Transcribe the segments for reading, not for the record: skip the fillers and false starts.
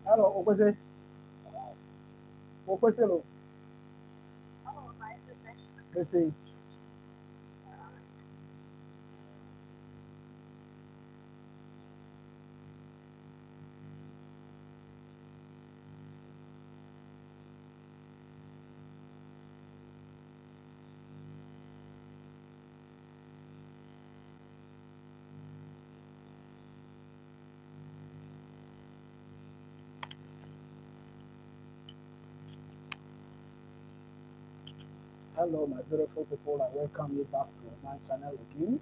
Hello, Okwese. Okwese lo. Listen. Hello, my beautiful people. I welcome you back to my channel again.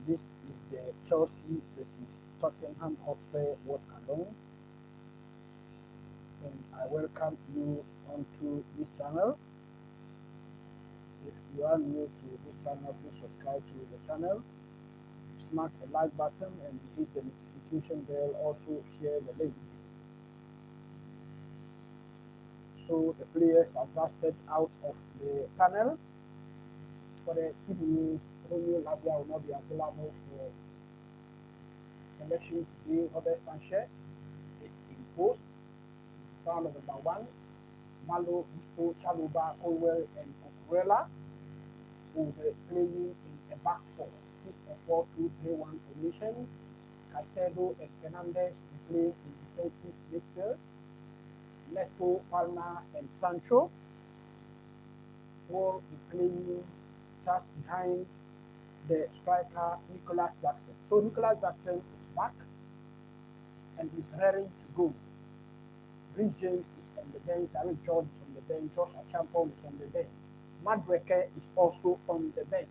This is the Chelsea versus Tottenham Hotspur watch along, and I welcome you onto this channel. If you are new to this channel, please subscribe to the channel, smash the like button, and hit the notification bell. Also, share the link. So the players are just stepped out of the tunnel. For the TV, Romero will not be available for selection today. Odobert Sanchez is in post. Round of number 1. Malo, Neto, Chalobah, Colwill, and Cucurella will be playing in a back four. 6-4-2-3-1 formation. Caicedo and Fernandez will play in defensive midfield. Neto, Palma, and Sancho will be playing just behind the striker Nicolas Jackson. So Nicolas Jackson is back and is ready to go. Rhys James is on the bench, Harry George is on the bench, Josh Achampong is on the bench. Maddison is also on the bench.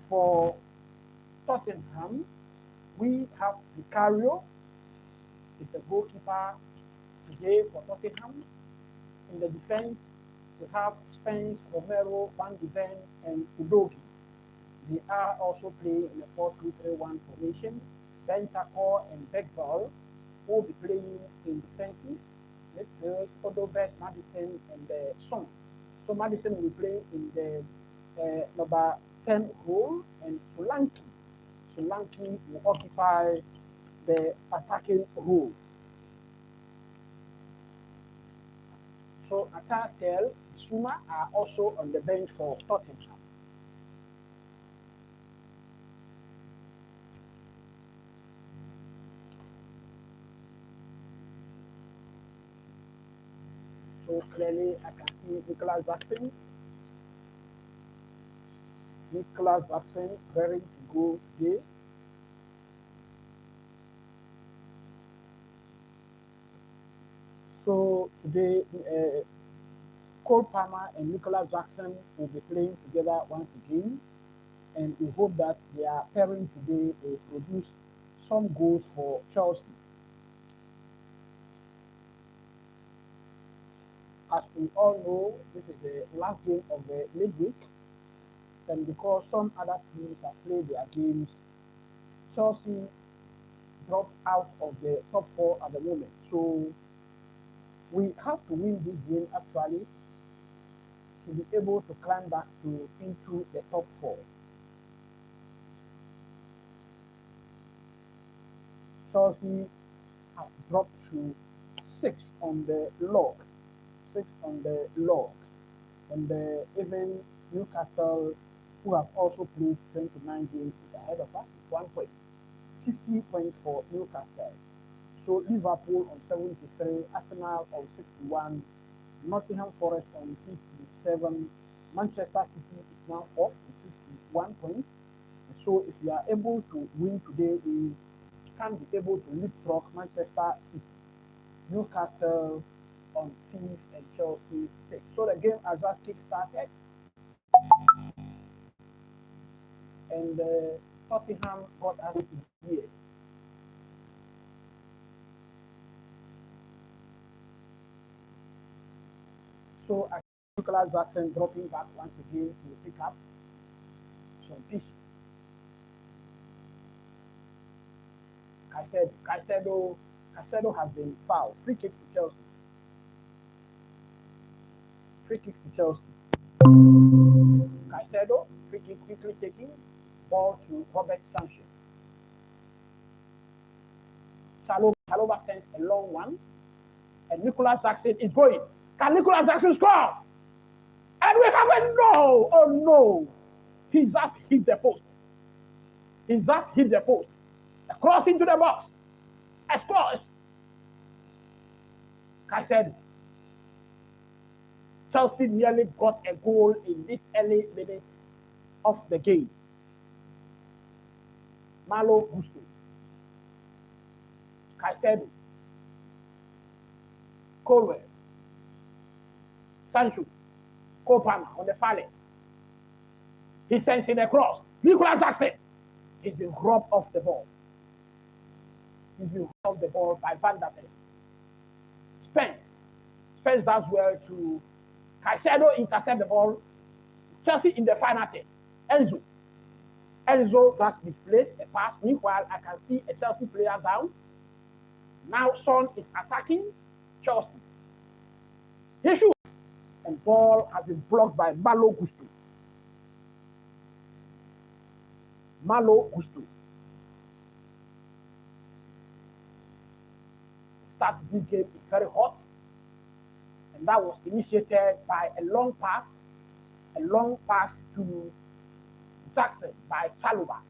For Tottenham, we have Vicario, is the goalkeeper today for Tottenham. In the defense, we have Spence, Romero, Van de Ven, and Udogie. They are also playing in a 4-2-3-1 formation. Bentancur and Bergvall will be playing in defensive midfield. Odobert, Maddison, and Son. So Maddison will play in the number 10 role, and Solanke will occupy the attacking role. So Atal, Suma are also on the bench for Tottenham. So clearly I can see Nicolas Jackson ready to go today. So today, Cole Palmer and Nicolas Jackson will be playing together once again, and we hope that their pairing today will produce some goals for Chelsea. As we all know, this is the last game of the midweek, and because some other teams have played their games, Chelsea dropped out of the top 4 at the moment. So we have to win this game actually to be able to climb back into the top 4. Chelsea have dropped to 6 on the log. And even Newcastle, who have also played 29 games, is ahead of us with 1 point. 50 points for Newcastle. So Liverpool on 73, Arsenal on 61, Nottingham Forest on 57, Manchester City is now 4th with 51 points. So if we are able to win today, we can be able to leapfrog Manchester City, Newcastle on 5th, and Chelsea 6th. So the game has just kick-started, and Tottenham got us here. So I Nicolas Jackson dropping back once again to pick up some pieces. Caicedo has been fouled. Free kick to Chelsea. Caicedo, free kick quickly taking, ball to Robert Sanchez. Chalobah sends a long one, and Nicolas Jackson is going. Can Nicolas Jackson score? And we have a no! Oh no! He just hit the post. He just hit the post. A cross into the box. A scores. Caicedo. Chelsea nearly got a goal in this early minutes of the game. Malo Gusto. Caicedo. Colwill. Sancho. Copama on the far left. He sends in a cross. Nicolas Jackson. He's been robbed off the ball. He's been robbed off the ball by Van der Ven. Spence. Spence does well to Caicedo intercept the ball. Chelsea in the final 10. Enzo. Enzo just misplaced a pass. Meanwhile, I can see a Chelsea player down. Now Son is attacking Chelsea. He shoots. And ball has been blocked by Malo Gusto. Malo Gusto. Start this game is very hot. And that was initiated by a long pass to Jackson by Chalobah.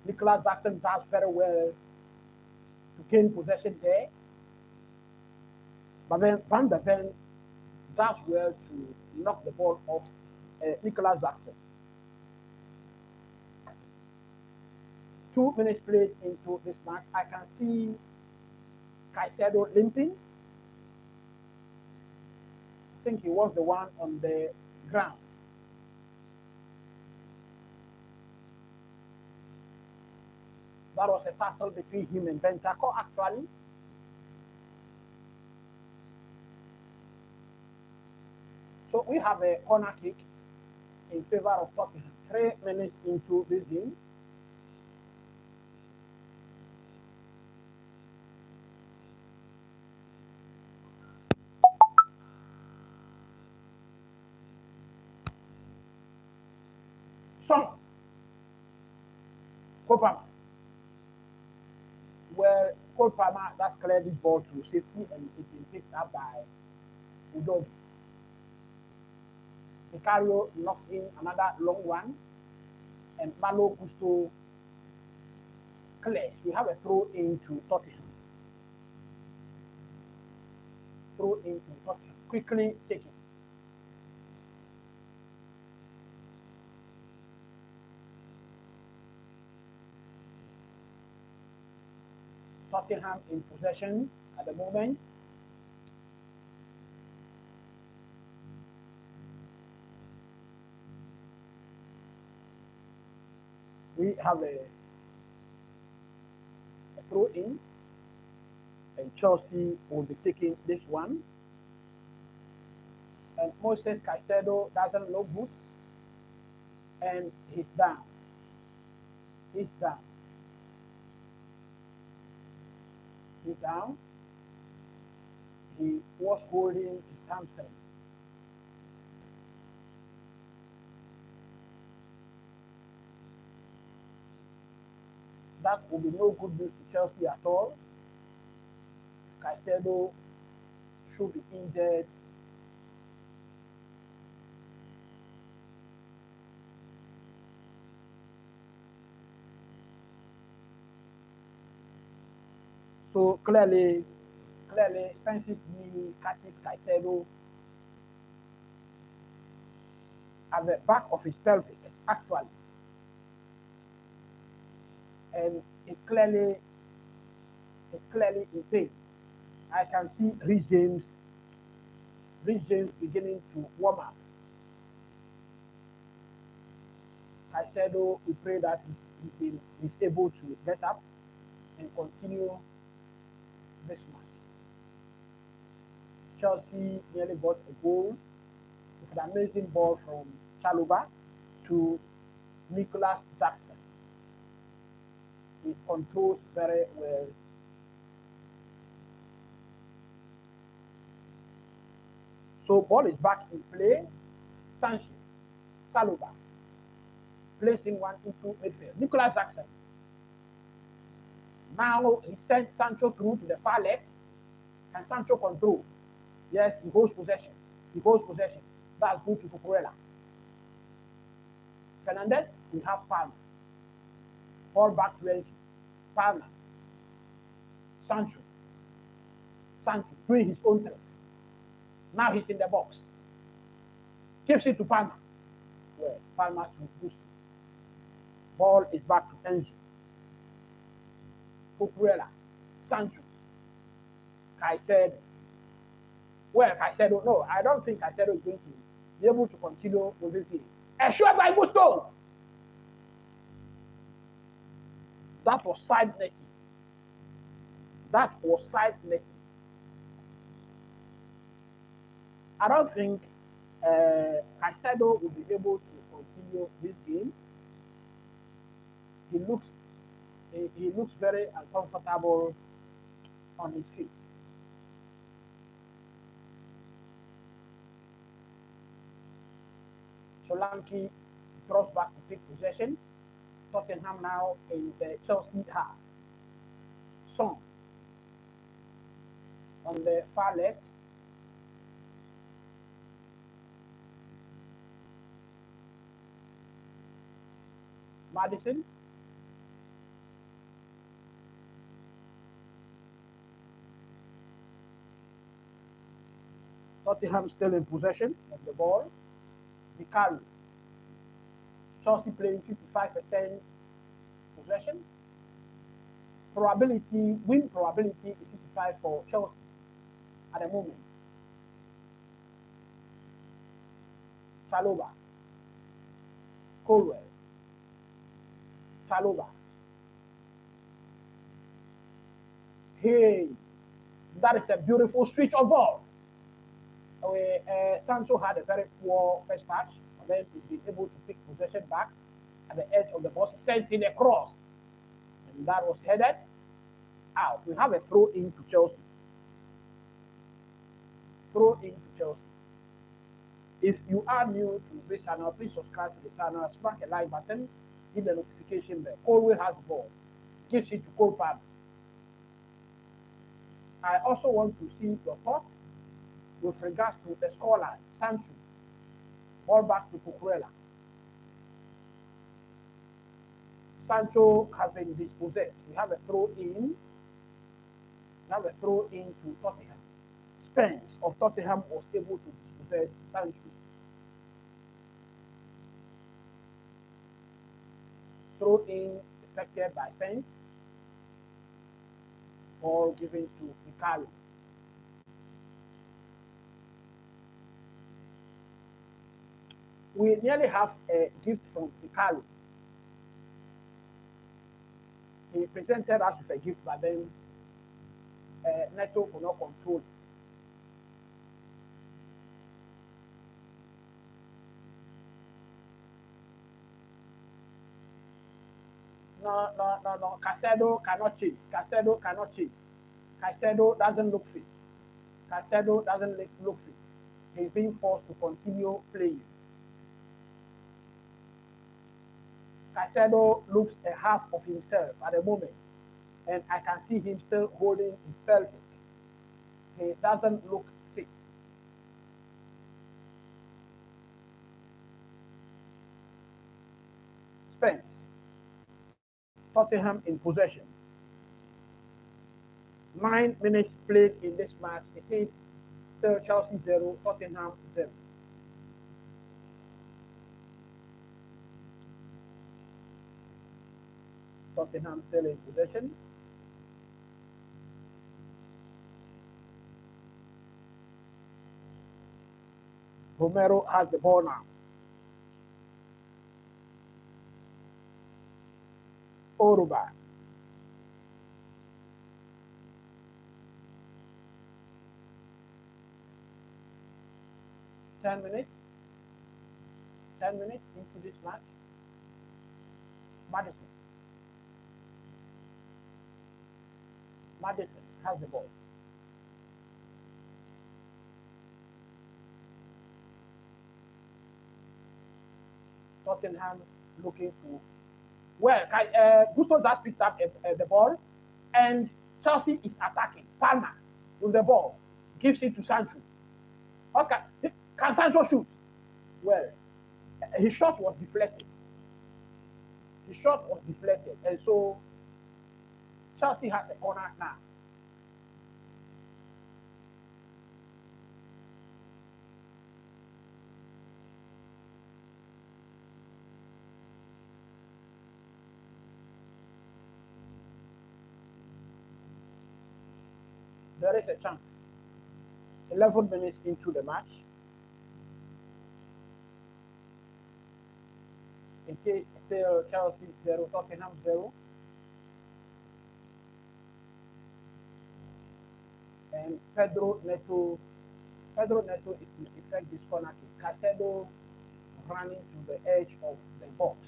Nicolas Jackson does very well to gain possession there. But then Van der Ven does well to knock the ball off Nicolas Jackson. 2 minutes played into this match, I can see Caicedo limping. I think he was the one on the ground. That was a tussle between him and Bentancur, actually. So we have a corner kick in favor of Tottenham. 3 minutes into this game. Son. Copama. Well, Copama that cleared this ball to safety and it's been picked up by Udogie. Vicario knocked in another long one, and Malo Gusto clears. We have a throw into Tottenham. Throw into Tottenham. Quickly taken. Tottenham in possession at the moment. We have a throw in, and Chelsea will be taking this one. And Moses Caicedo doesn't look good, and he's down. He's down. He's down. He was holding his hamstring. That will be no good news to Chelsea at all. Caicedo should be injured. So clearly, Spence's knee catches Caicedo at the back of his pelvic, actually. And it's clearly in pain. I can see Rhys James beginning to warm up. Caicedo, we pray that he's able to get up and continue this match. Chelsea nearly got a goal with an amazing ball from Chalobah to Nicolas Jackson. He controls very well. So ball is back in play. Sanchez, Chalobah, placing one into midfield. Nicolas Jackson. Now he sent Sancho through to the far left. And Sancho control. Yes, he holds possession. He holds possession. That's good to Cucurella. Fernandez, we have Palmer. Ball back to Enzo. Palmer. Sancho. Sancho doing his own thing. Now he's in the box. Gives it to Palmer. Well, Palmer to boost. Ball is back to Enzo. Cucurella. Sancho. Caicedo. Well, Caicedo, no, I don't think Caicedo is going to be able to continue with this game. A shot by Gusto. That was side netting. That was side netting. I don't think Caicedo will be able to continue this game. He looks very uncomfortable on his feet. Solanke draws back to take possession. Tottenham now in the Chelsea half. Son on the far left. Maddison. Tottenham still in possession of the ball. Vicario. Chelsea playing 55% possession. Win probability is 55 for Chelsea at the moment. Chalobah. Colwill. Chalobah. Hey, that is a beautiful switch of ball. Sancho had a very poor first touch, and then he's been able to pick possession back at the edge of the box. He sends in a cross, and that was headed out. We have a throw in to Chelsea. Throw in to Chelsea. If you are new to this channel, please subscribe to the channel, smash a like button, hit the notification bell. Colwill has the ball, gives it to Cole. I also want to see your thoughts with regards to the scoreline. Sancho, ball back to Cucurella. Sancho has been dispossessed. We have a throw in. We have a throw in to Tottenham. Spence of Tottenham was able to dispossess Sancho. Throw in effected by Spence. Ball given to Vicario. We nearly have a gift from Vicario. He presented us with a gift, but then Neto could not control it. No. Caicedo cannot change. Caicedo cannot change. Caicedo doesn't look fit. Caicedo doesn't look fit. He's being forced to continue playing. Caicedo looks a half of himself at the moment, and I can see him still holding his pelvic. He doesn't look fit. Spence. Tottenham in possession. 9 minutes played in this match. It is still Chelsea 0, Tottenham 0. Tottenham still in possession. Romero has the ball now. Odobert. Ten minutes into this match. Maddison has the ball. Tottenham looking to. Well, Gusto has picked up the ball, And Chelsea is attacking. Palmer with the ball. Gives it to Sancho. Okay. Can Sancho shoot? Well, his shot was deflected. His shot was deflected. And so Chelsea has a corner now. There is a chance. 11 minutes into the match. It is still Chelsea 0, Tottenham 0. And Pedro Neto is in effect this corner kick. Caicedo running to the edge of the box.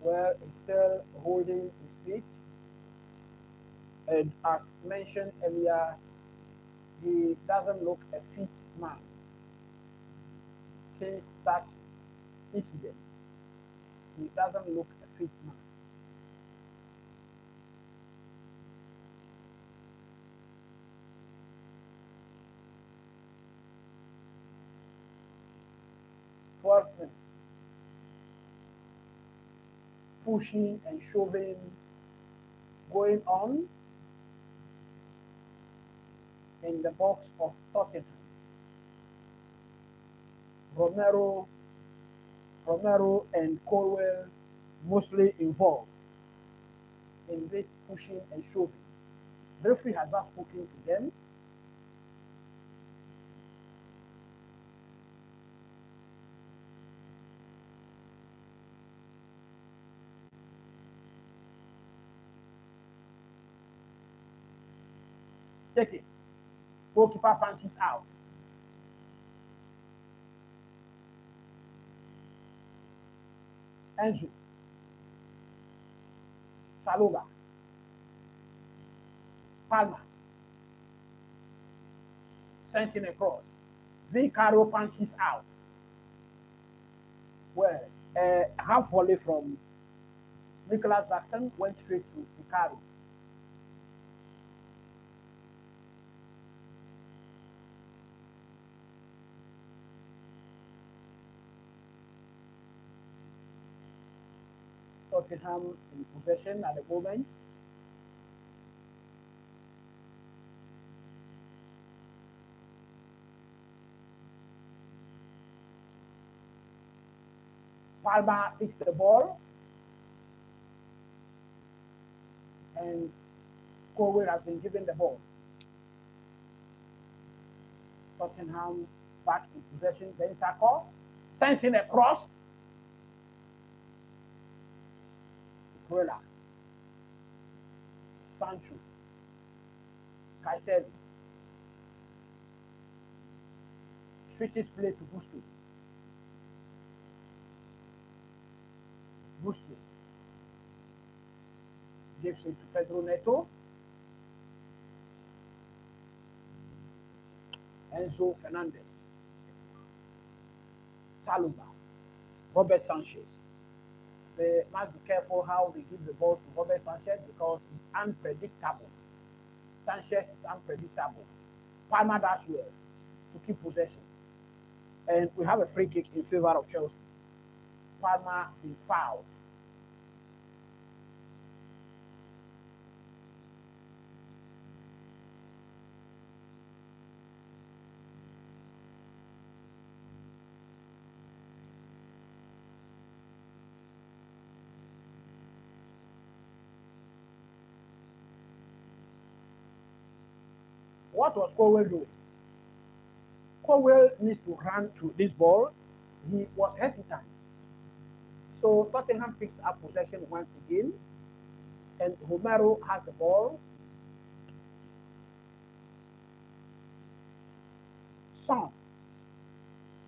Where he's still holding his feet. And as mentioned earlier, he doesn't look a fit man. Since that incident, he doesn't look a fit man. Pushing and shoving going on in the box of Tottenham. Romero and Colwill mostly involved in this pushing and shoving. The referee has not spoken to them. Take it. Goalkeeper punches out. Enzo. Chalobah. Palmer. Sent in across. Vicario punches out. Well, half volley from Nicholas Jackson went straight to Vicario. Tottenham in possession at the moment. Palmer picks the ball. And Colwill has been given the ball. Tottenham back in possession. Bentancur sends in a cross. Cucurella. Sancho. Caicedo. Switches play to Busquets. Gives it to Pedro Neto. Enzo Fernandez. Chalobah. Robert Sanchez. They must be careful how they give the ball to Robert Sanchez because it's unpredictable. Sanchez is unpredictable. Palmer does well to keep possession. And we have a free kick in favor of Chelsea. Palmer is fouled. What was Colwill doing? Colwill needs to run to this ball. He was hesitant. So Tottenham picks up possession once again. And Romero has the ball. Son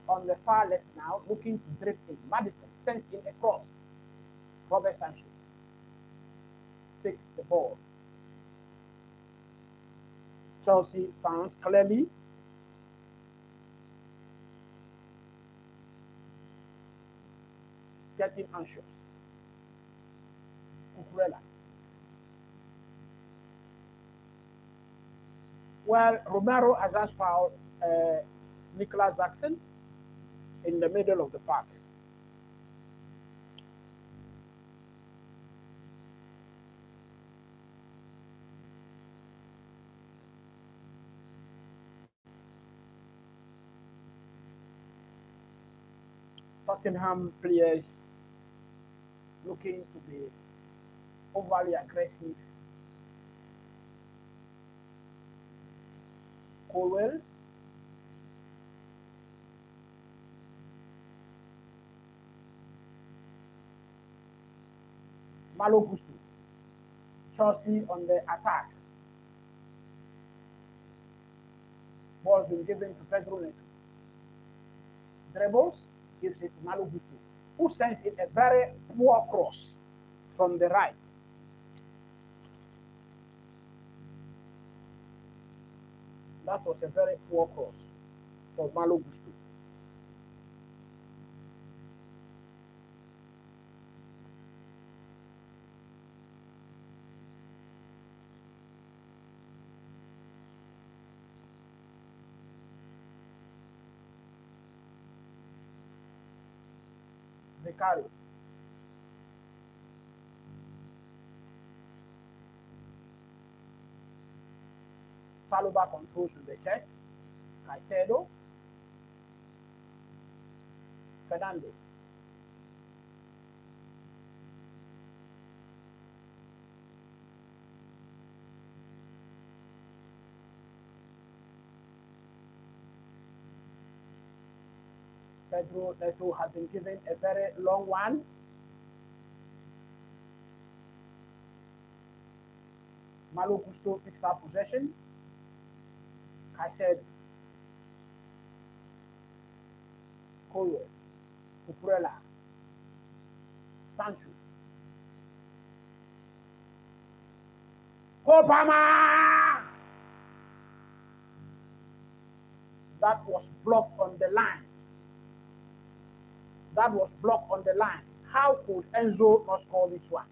on the far left now, looking to drift in. Maddison sends in a cross. Robert Sanchez takes the ball. Chelsea fans clearly getting anxious. Cucurella Well, Romero has just fouled Nicolas Jackson in the middle of the park. Tottenham players looking to be overly aggressive. Colwill, Malo Gusto, Chelsea on the attack. Ball's been given to Pedro Neto. Dribbles, gives it to Malo Gusto, who sends it a very poor cross from the right. That was a very poor cross for Malo Gusto. Vicario. Chalobah controls with the chest. Caicedo. Fernandez. Pedro Neto has been given a very long one. Malo Gusto picks up possession. Caicedo. Colwill. Cucurella. Sancho. Copama! That was blocked on the line. That was blocked on the line. How could Enzo not score this one?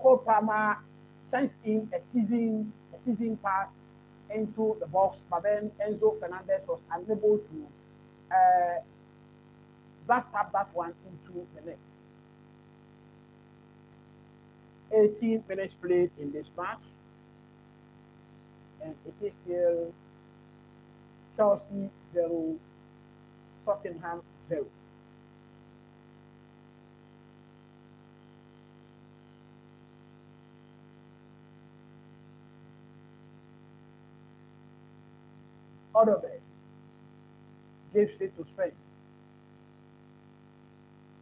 Copama sends in a teasing pass into the box, but then Enzo Fernandez was unable to tap that one into the net. 18 minutes played in this match, and it is still Chelsea 0, Tottenham 0. Odobert gives it to Spence.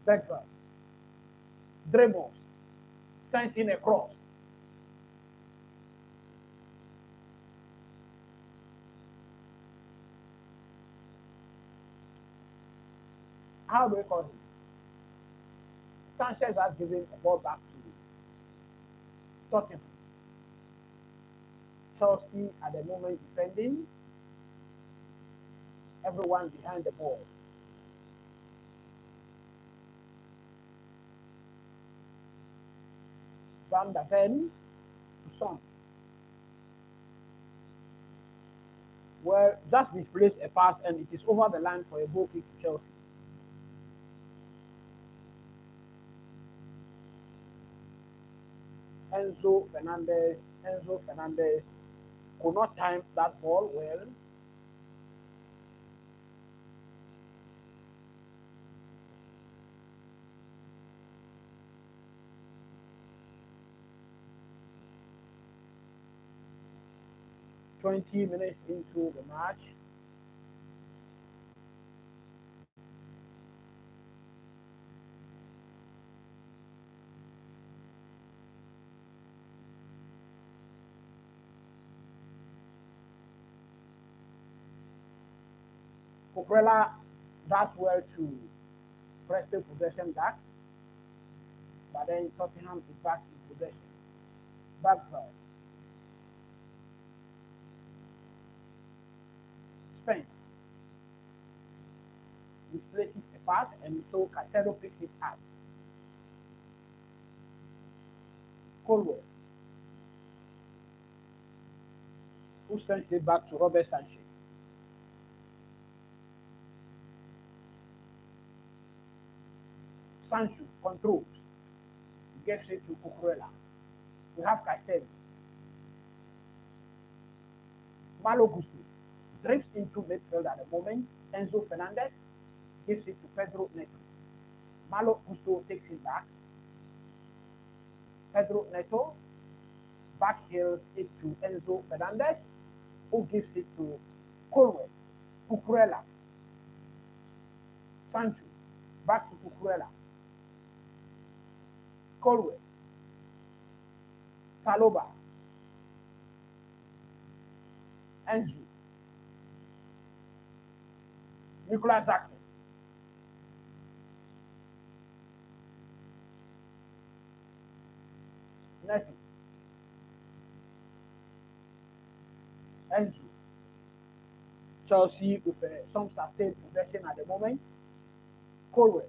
Bergvall dribbles, sends in a cross. How do we call it? Sanchez has given a ball back to Tottenham. Chelsea at the moment defending. Everyone behind the ball. Van der Ven to Son. Well, just misplaced a pass and it is over the line for a goal kick to Chelsea. Enzo Fernandez could not time that ball well. "20 minutes into the match, Cucurella does well to press the possession back, but then Tottenham is back in possession. Bergvall. Spence misplaces a pass, and so Caicedo picks it up. Colwill. who sends it back to Robert Sanchez. Sancho controls, gives it to Cucurella. We have Caicedo. Malo Gusto drifts into midfield at the moment. Enzo Fernandez gives it to Pedro Neto. Malo Gusto takes it back. Pedro Neto backheels it to Enzo Fernandez, who gives it to Colwill. Cucurella. Sancho back to Cucurella. Colwill. Chalobah. Enzo. Nicolas Jackson. Neto. Enzo. Chelsea with some sustained possession at the moment. Colwill.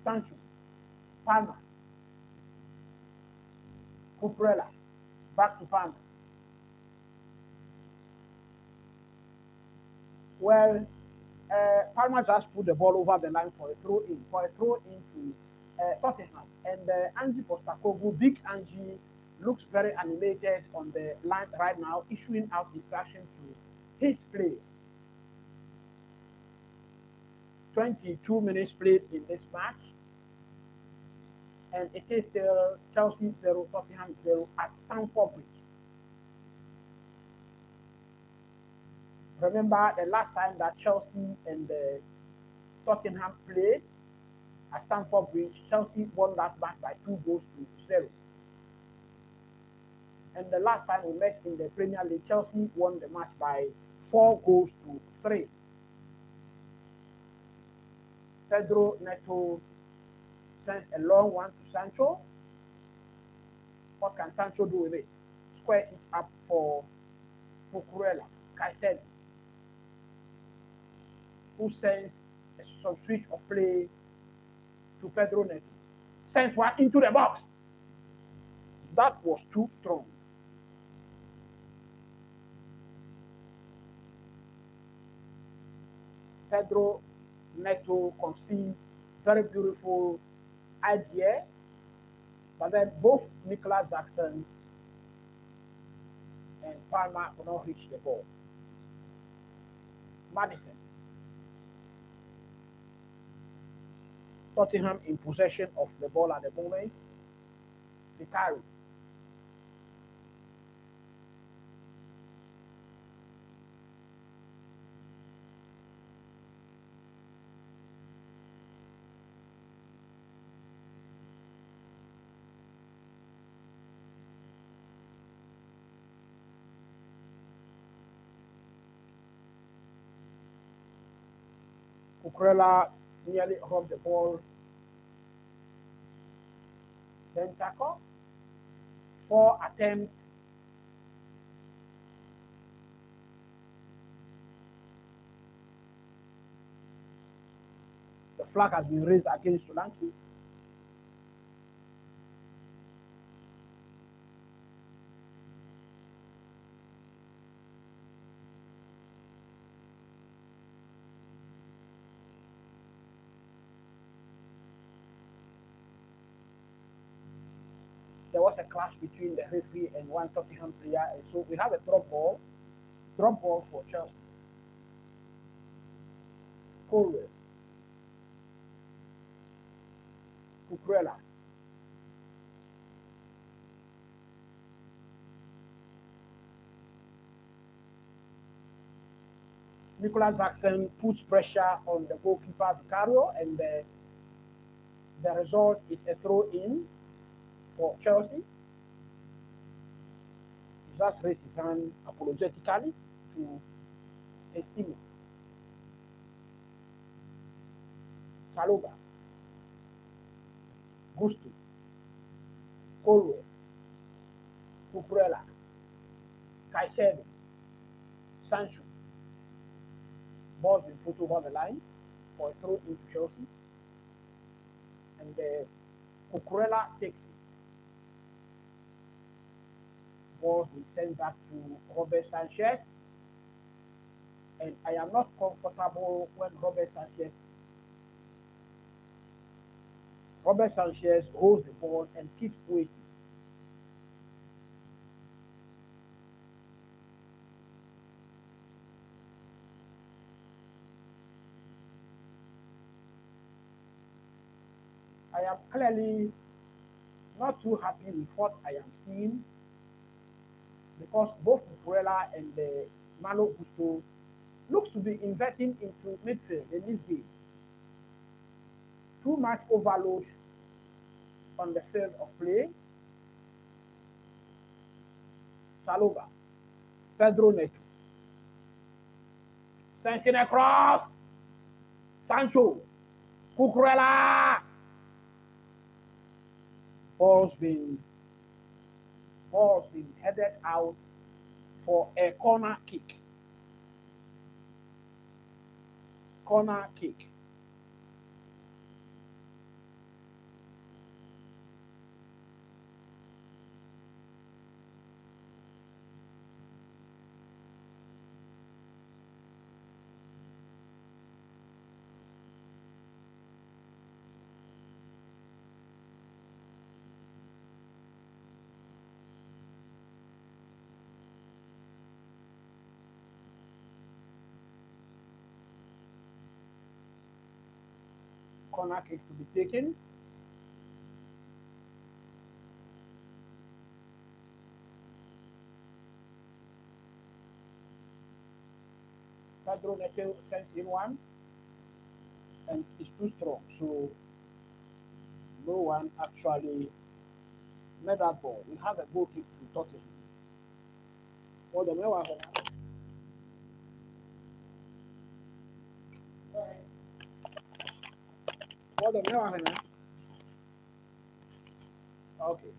Sancho. Palmer. Cucurella. Back to Palmer. Well, Palmer just put the ball over the line for a throw in to Tottenham. And Angie Postecoglou, big Angie, looks very animated on the line right now, issuing out instructions to his players. 22 minutes played in this match, and it is still Chelsea 0, Tottenham 0 at Stamford Bridge. Remember the last time that Chelsea and Tottenham played at Stamford Bridge, Chelsea won that match by 2-0. And the last time we met in the Premier League, Chelsea won the match by 4-3. Pedro Neto sends a long one to Sancho. What can Sancho do with it? Square it up for Cucurella. Caicedo, who sends some switch of play to Pedro Neto. Sends one into the box. That was too strong. Pedro Neto conceived very beautiful idea, but then both Nicolas Jackson and Palmer could not reach the ball. Maddison. Tottenham in possession of the ball at the moment. Vicario. Cucurella nearly robbed the ball. Bentancur, 4 attempts. The flag has been raised against Solanke. There was a clash between the referee and one Tottenham player, and so we have a drop ball for Chelsea. Colwill, Cucurella, Nicolas Jackson puts pressure on the goalkeeper Vicario, and the result is a throw-in for Chelsea. He just raised his hand apologetically to his teammate. Chalobah, Gusto, Colwill, Cucurella, Caicedo, Sancho. Ball been put over the line for a throw into Chelsea, and Cucurella takes it. ball will send that to Robert Sanchez. And I am not comfortable when Robert Sanchez holds the ball and keeps waiting. I am clearly not too happy with what I am seeing because both Cucurella and Malo Gusto looks to be inverting into midfield in this game. Too much overload on the field of play. Chalobah, Pedro Neto, Sanchez across, Sancho, Cucurella. Ball's been headed out for a corner kick. Corner kick. Corner kick to be taken. Pedro Neto sends in one and it's too strong, so no one actually made that ball. We have a goal kick to Tottenham. What the hell happened? What the hell happened? Okay.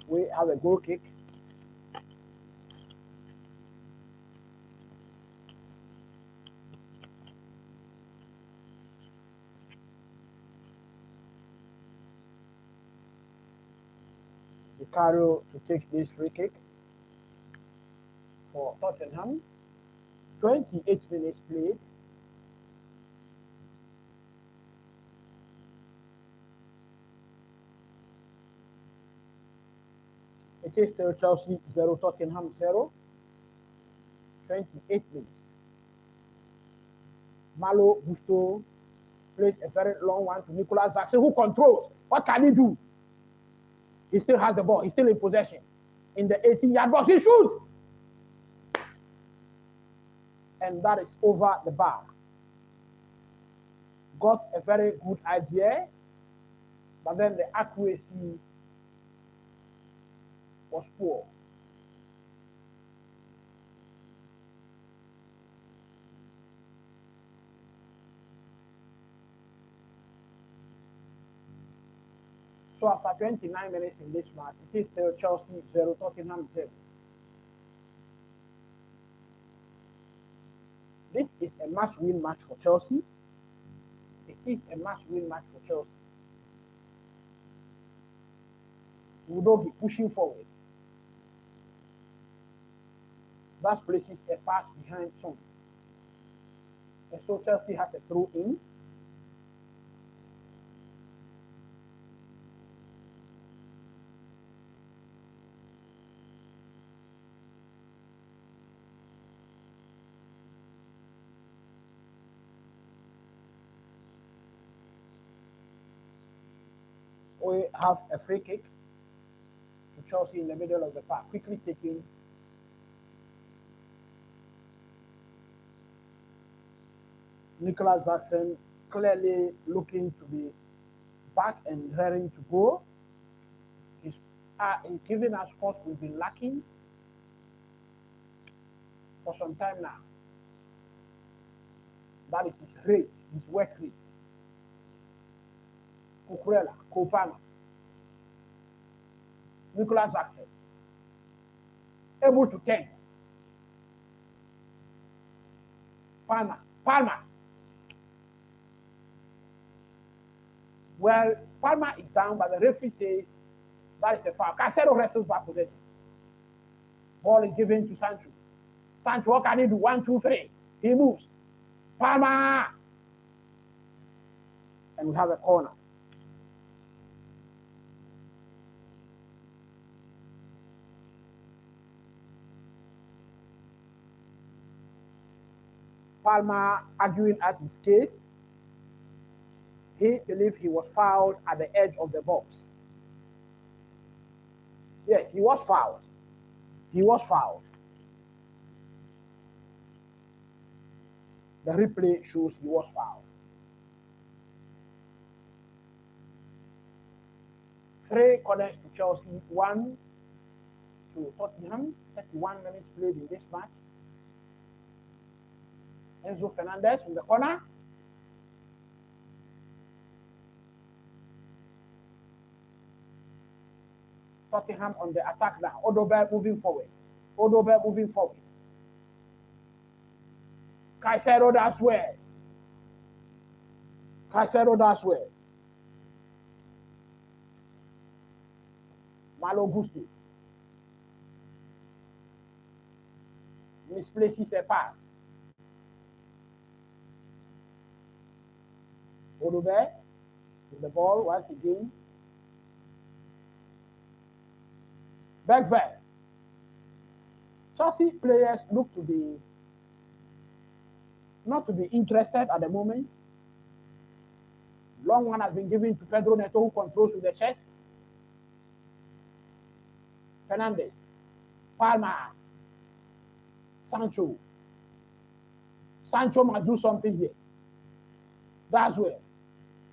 We have a goal kick. Vicario to take this free kick for Tottenham. 28 minutes played. It is still Chelsea 0, Tottenham 0. 28 minutes. Malo Gusto plays a very long one to Nicolas Jackson, who controls. What can he do? He still has the ball. He's still in possession. In the 18-yard box, he shoots. And that is over the bar. Got a very good idea, but then the accuracy was poor. So after 29 minutes in this match, it is still Chelsea 0, Tottenham 0. This is a must-win match for Chelsea. It is a must-win match for Chelsea. Udogie pushing forward. That places a pass behind Son. And so Chelsea has a throw in. We have a free kick to Chelsea in the middle of the park, quickly taking. Nicolas Jackson clearly looking to be back and raring to go. He's giving us what we've been lacking for some time now. That is his rate, his work rate. Cucurella, Copana, Nicolas Jackson, able to turn. Palmer, Well, Palmer is down, but the referee says that is a foul. Caicedo wrestles back possession. Ball is given to Sancho. Sancho, what can he do? 1, 2, 3. He moves. Palmer! And we have a corner. Palmer arguing at his case. He believes he was fouled at the edge of the box. Yes, he was fouled. He was fouled. The replay shows he was fouled. 3 corners to Chelsea, 1 to Tottenham. 31 minutes played in this match. Enzo Fernandez in the corner. Tottenham on the attack now. Odobert moving forward. Odobert moving forward. Caicedo does well. Caicedo does well. Malo Gusti misplaces a pass. Odobert with the ball once again. Bergvall. Chelsea players look to be not to be interested at the moment. Long one has been given to Pedro Neto, who controls with the chest. Fernandez, Palmer, Sancho. Sancho must do something here. That's where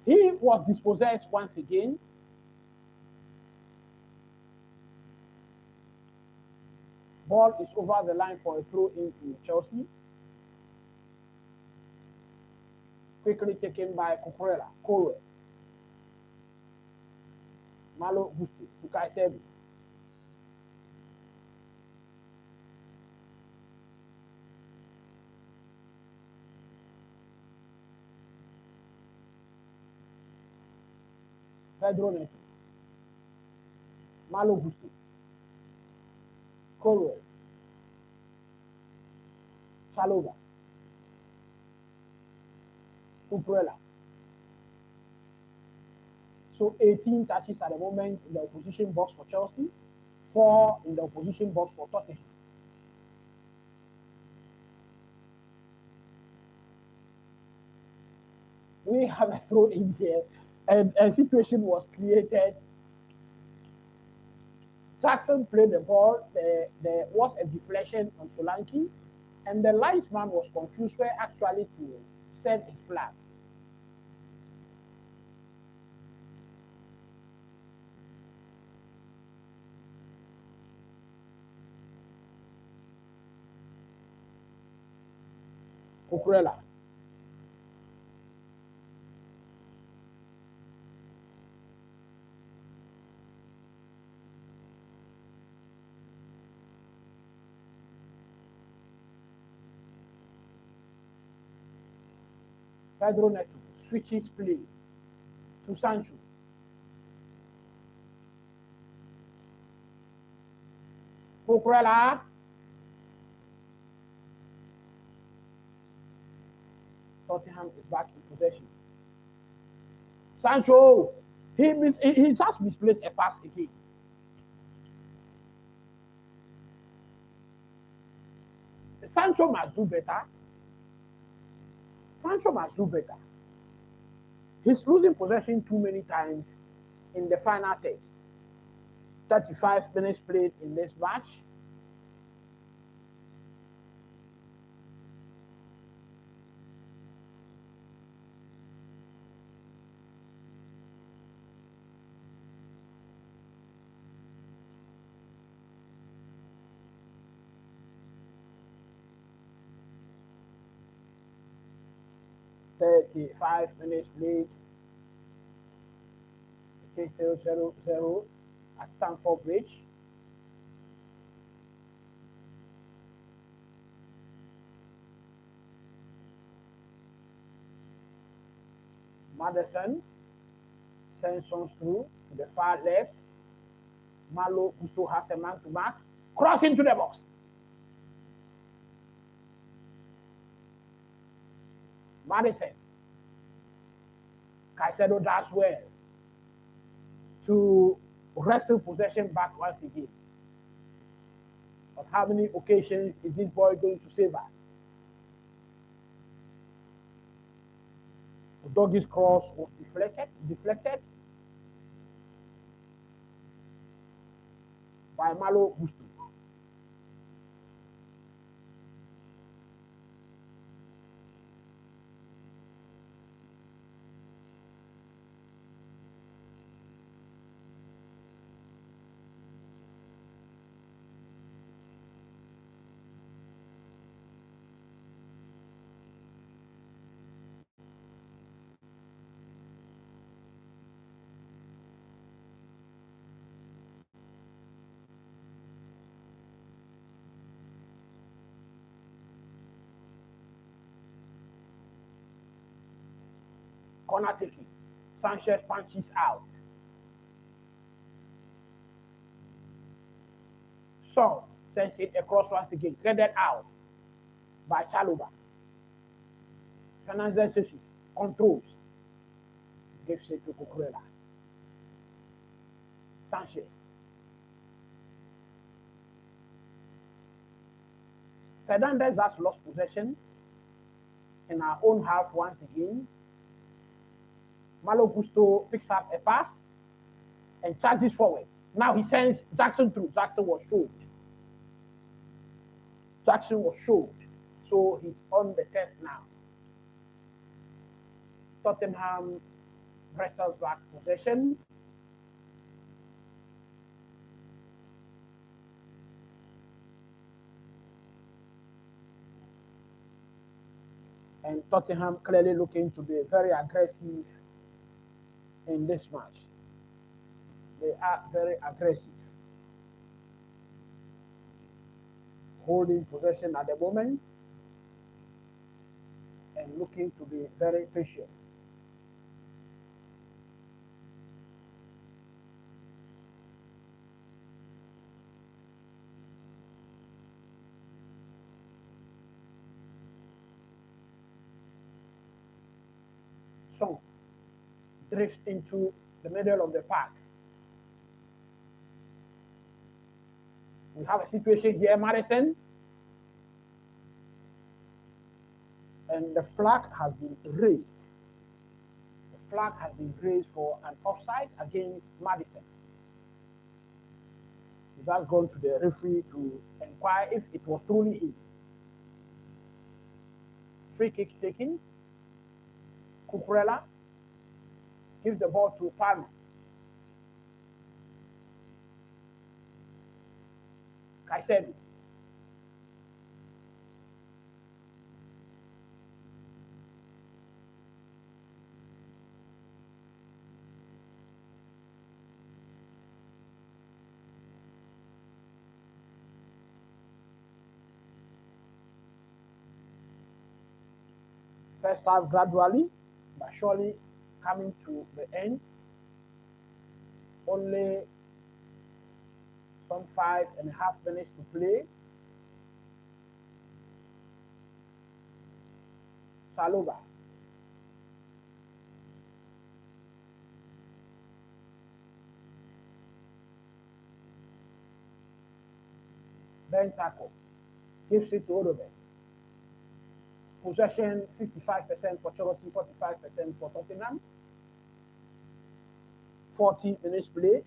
he was dispossessed once again. Ball is over the line for a throw into Chelsea. Quickly taken by Cucurella, Colwill. Malo Gusti to Caicedo. Pedro Neto. Malo Gusti. Colwill. Chalobah. Cucurella. So 18 touches at the moment in the opposition box for Chelsea, 4 in the opposition box for Tottenham. We have a throw in here, and a situation was created. Jackson played the ball. There was a deflection on Solanke, and the linesman was confused where actually to send his flag. Cucurella. Pedro Neto switches play to Sancho. Cucurella. Tottenham is back in possession. Sancho, he just misplaced a pass again. Sancho must do better. Sancho must do better. He's losing possession too many times in the final 35 minutes played in this match. Five minutes played. It is still 0-0 at Stamford Bridge. Maddison sends Sons through to the far left. Malo Gusto has a man to mark. Cross into the box. Maddison. Caicedo does well to wrestle possession back once again. But how many occasions is this boy going to save us? Udogie's cross was deflected by Malo Gusto. Corner taking. Sanchez punches out. So sends it across once again. Threaded out by Chalobah. Fernandez controls. Gives it to Cucurella. Sanchez. Fernandez has lost possession in our own half once again. Malo Gusto picks up a pass and charges forward. Now he sends Jackson through. Jackson was showed. So he's on the test now. Tottenham wrestles back possession. And Tottenham clearly looking to be very aggressive in this match. They are very aggressive. Holding possession at the moment and looking to be very patient. So drifts into the middle of the park. We have a situation here, Maddison. And the flag has been raised. The flag has been raised for an offside against Maddison. It has gone to the referee to inquire if it was truly him. Free kick taken. Cucurella gives the ball to Palmer. Caicedo. First half gradually, but surely coming to the end. Only some 5.5 minutes to play. Chalobah. Bentancur gives it to Odobert. Possession 55% for Chelsea, 45% for Tottenham. 40 minutes played.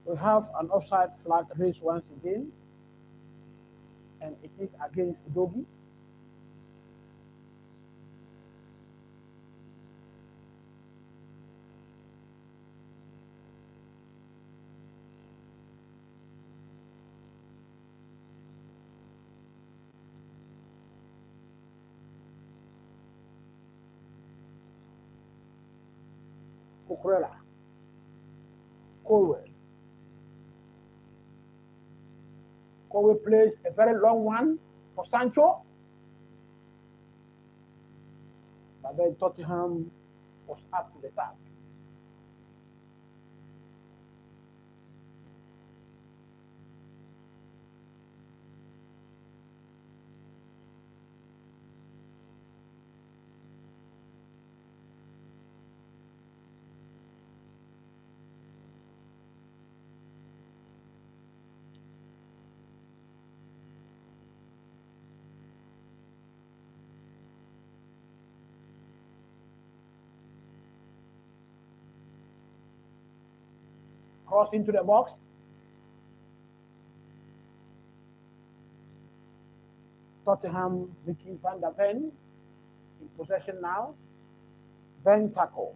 We have an offside flag raised once again, and it is against Udogie. Cucurella. Colwill. Colwill plays a very long one for Sancho. But then Tottenham was up to the task. Cross into the box. Tottenham, Vicky van der Ven in possession now. Bentancur.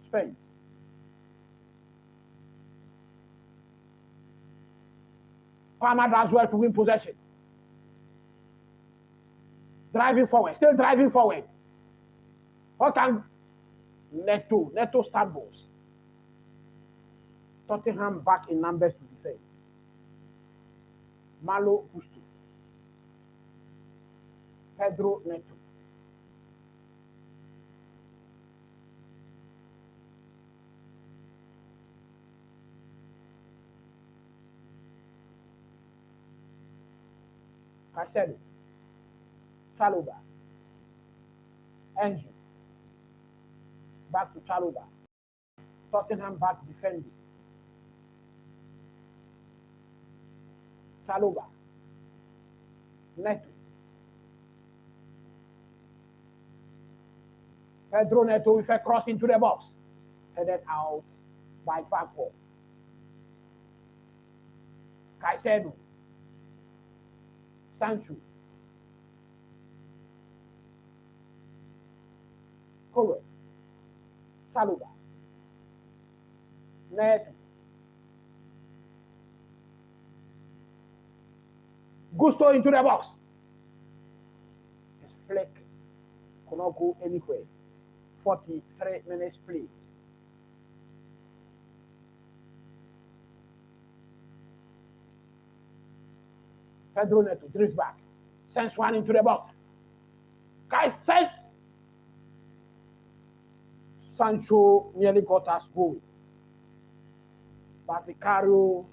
Spence. Palmer does well to win possession. Driving forward, still driving forward. What can Neto? Neto stumbles. Tottenham back in numbers to defend. Malo Gusto. Pedro Neto. Caicedo. Chalobah. Enzo. Back to Chalobah. Tottenham back defending. Chalobah. Neto. Pedro Neto with a cross into the box. Headed out by Vicario. Caicedo. Sancho. Colwill. Chalobah. Neto. Gusto into the box. His flick could not go anywhere. 43 minutes play. Pedro Neto drifts back. Sends one into the box. Caicedo. Sancho nearly got us goal. But Vicario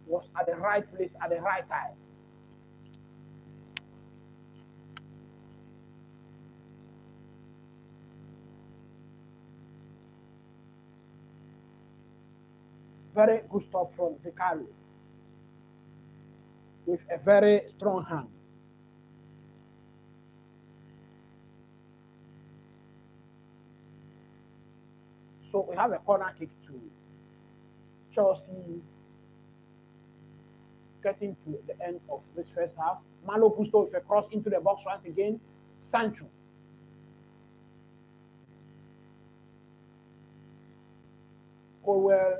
was at the right place at the right time. Very good stop from Vicario with a very strong hand. So we have a corner kick to Chelsea getting to the end of this first half. Malo Gusto with a cross into the box once again. Sancho. Colwill.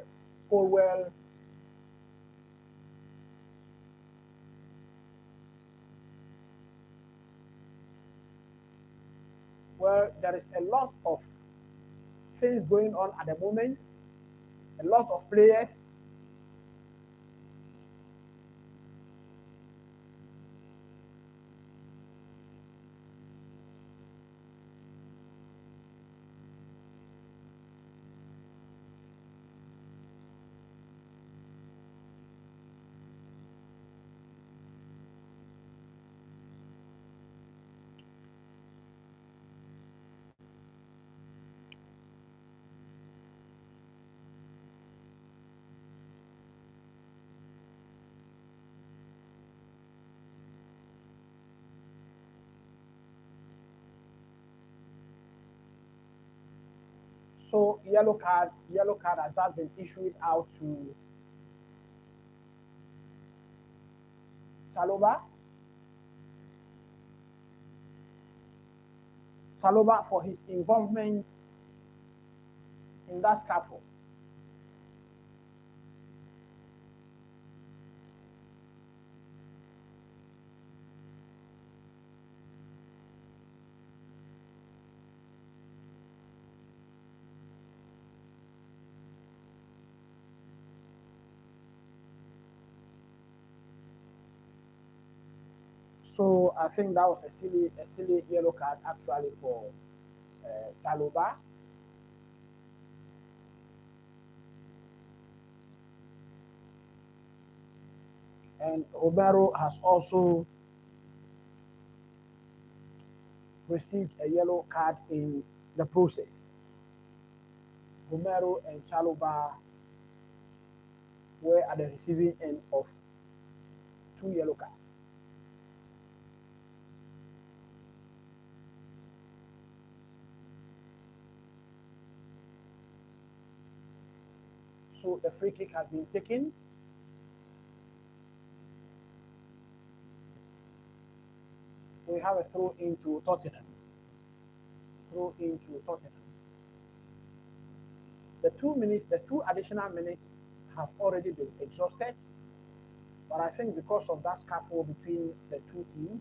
Well, there is a lot of things going on at the moment. A lot of players. So yellow card has just been issued out to Chalobah. Chalobah for his involvement in that scuffle. So I think that was a silly yellow card actually for Chalobah. And Romero has also received a yellow card in the process. Romero and Chalobah were at the receiving end of 2 yellow cards. So the free kick has been taken. We have a throw into Tottenham. Throw into Tottenham. The 2 additional minutes have already been exhausted. But I think because of that scuffle between the two teams,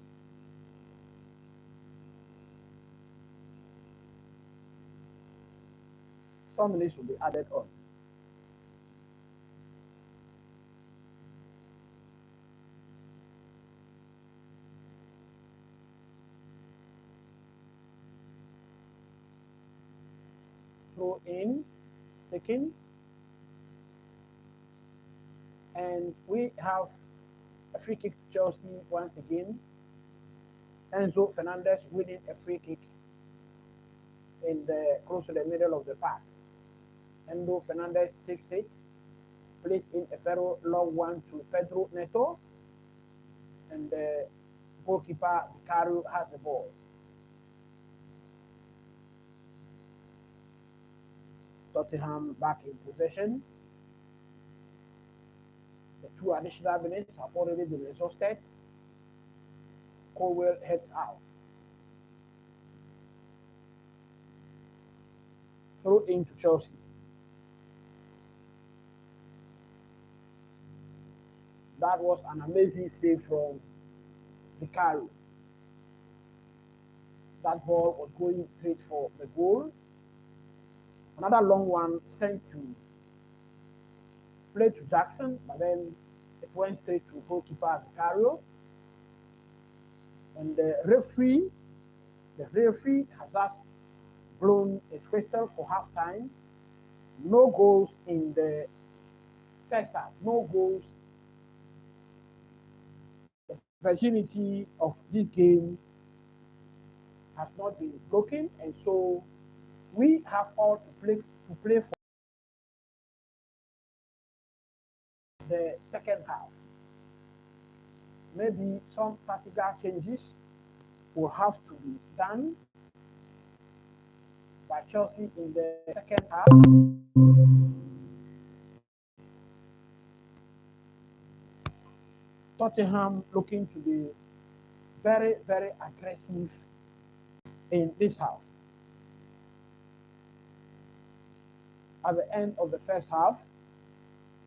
some minutes will be added on. Throw in, taken, and we have a free kick to Chelsea once again. Enzo Fernandez winning a free kick in the close to the middle of the park. Enzo Fernandez takes it, plays in a very long one to Pedro Neto, and the goalkeeper Vicario has the ball. Tottenham back in possession. The 2 additional minutes have already been exhausted. Colwill heads out. Throw into Chelsea. That was an amazing save from Vicario. That ball was going straight for the goal. Another long one sent to play to Jackson, but then it went straight to goalkeeper Vicario. And the referee has just blown his whistle for half time. No goals in the first half, no goals. The virginity of this game has not been broken, and so we have all to play for the second half. Maybe some tactical changes will have to be done by Chelsea in the second half. Tottenham looking to be very, very aggressive in this half. At the end of the first half,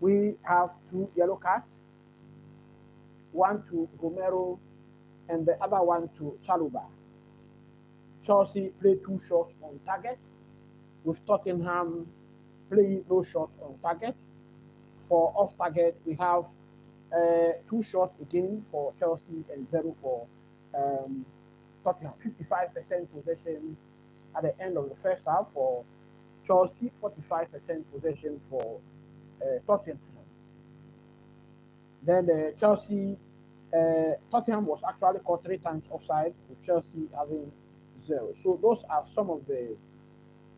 we have 2 yellow cards, one to Romero and the other one to Chalobah. Chelsea played 2 shots on target, with Tottenham playing no shots on target. For off target, we have 2 shots again for Chelsea and 0 for Tottenham. 55% possession at the end of the first half for Chelsea, 45% possession for Tottenham. Then Tottenham was actually caught 3 times offside, with Chelsea having 0. So those are some of the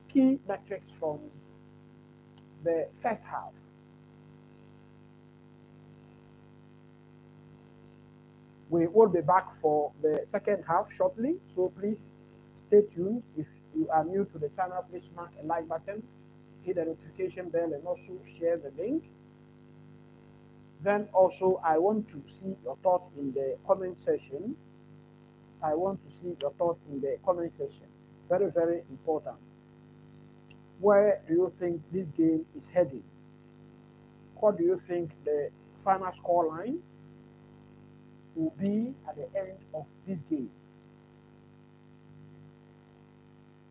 key metrics from the first half. We will be back for the second half shortly, so please stay tuned. If you are new to the channel, please smash a like button, hit the notification bell, and also share the link. Then also, I want to see your thoughts in the comment section. Very, very important. Where do you think this game is heading? What do you think the final score line will be at the end of this game?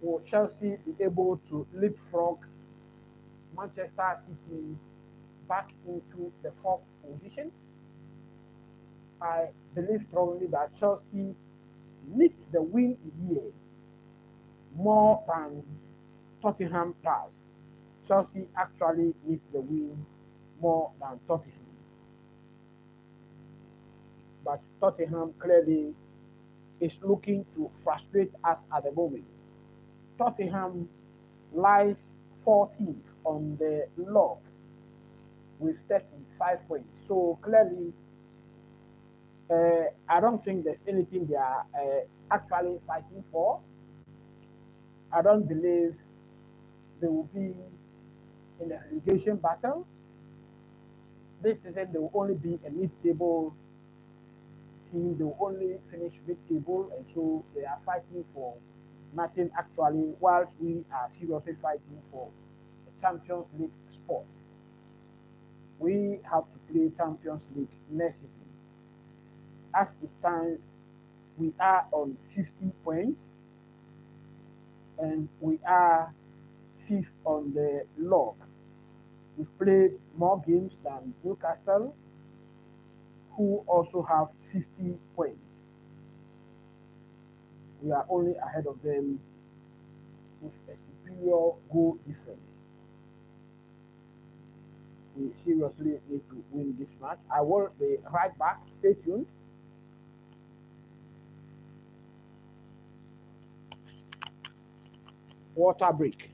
Will Chelsea be able to leapfrog Manchester City back into the 4th position I believe strongly that Chelsea needs the win here more than Tottenham does. Chelsea actually needs the win more than Tottenham. But Tottenham clearly is looking to frustrate us at the moment. Tottenham lies 14th on the log with 35 points. So clearly, I don't think there's anything they are actually fighting for. I don't believe they will be in a relegation battle. This season, they will only be a mid-table team. They will only finish mid-table, and so they are fighting for nothing actually, whilst we are seriously fighting for the Champions League spot. We have to play Champions League next season. As it stands, we are on 50 points and we are fifth on the log. We've played more games than Newcastle, who also have 50 points. We are only ahead of them with a superior goal difference. We seriously need to win this match. I will be right back. Stay tuned. Water break.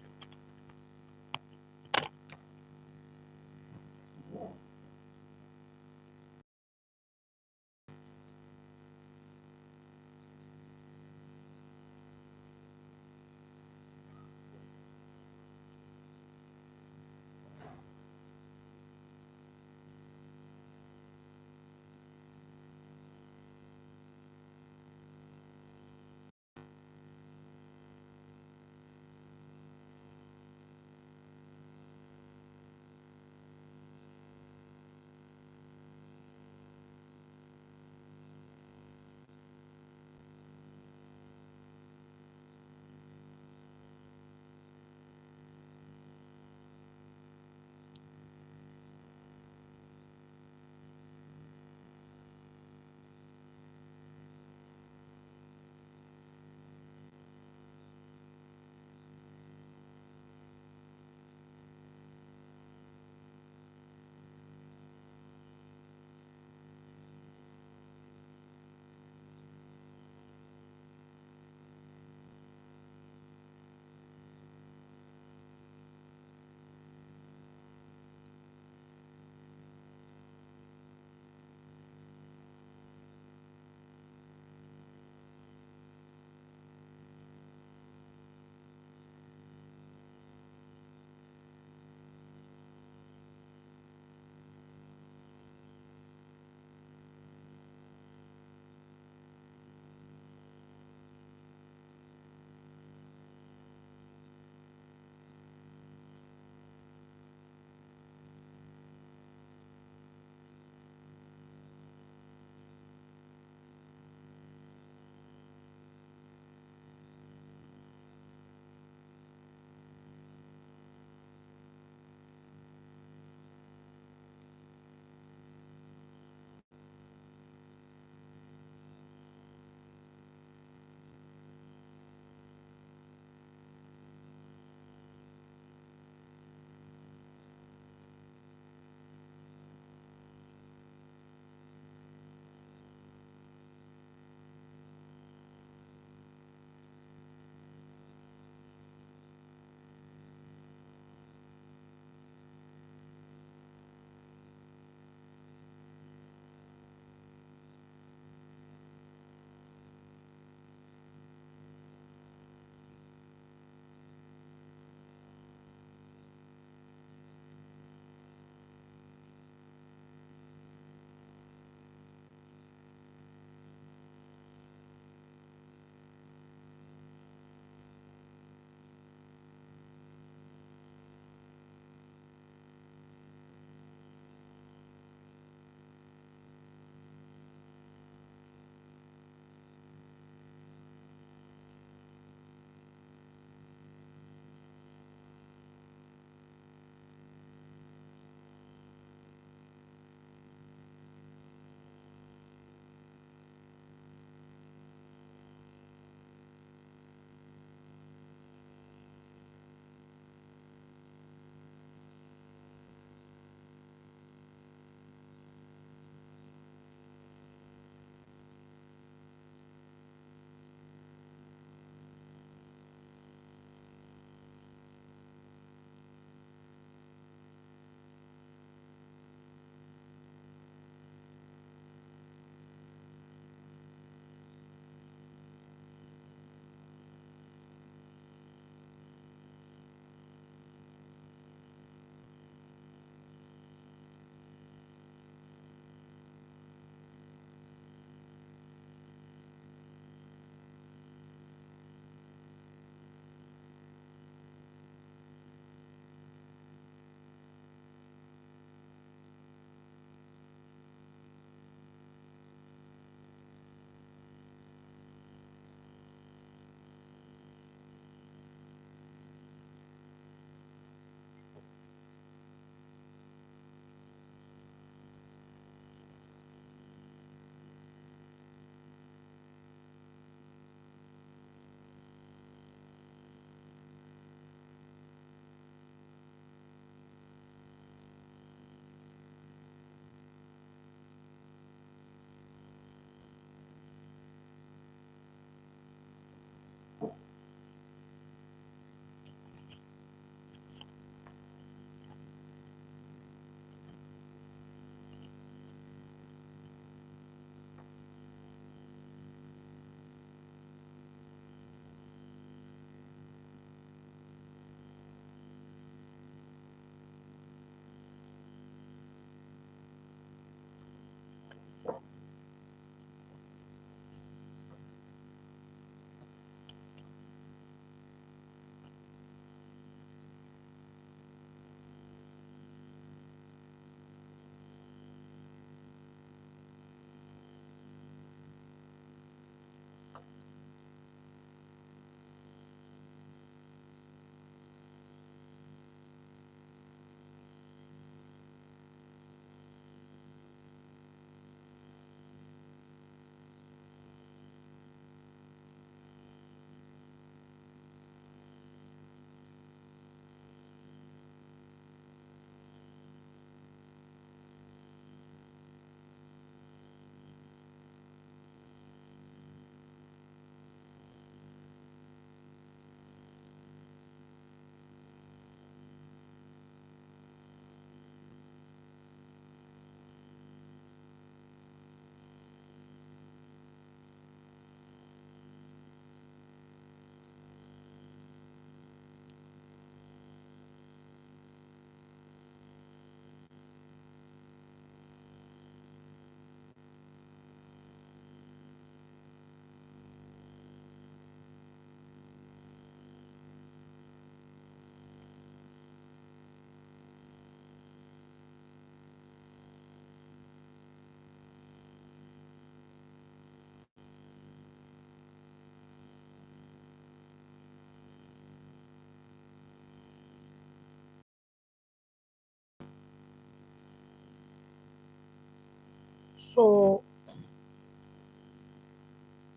So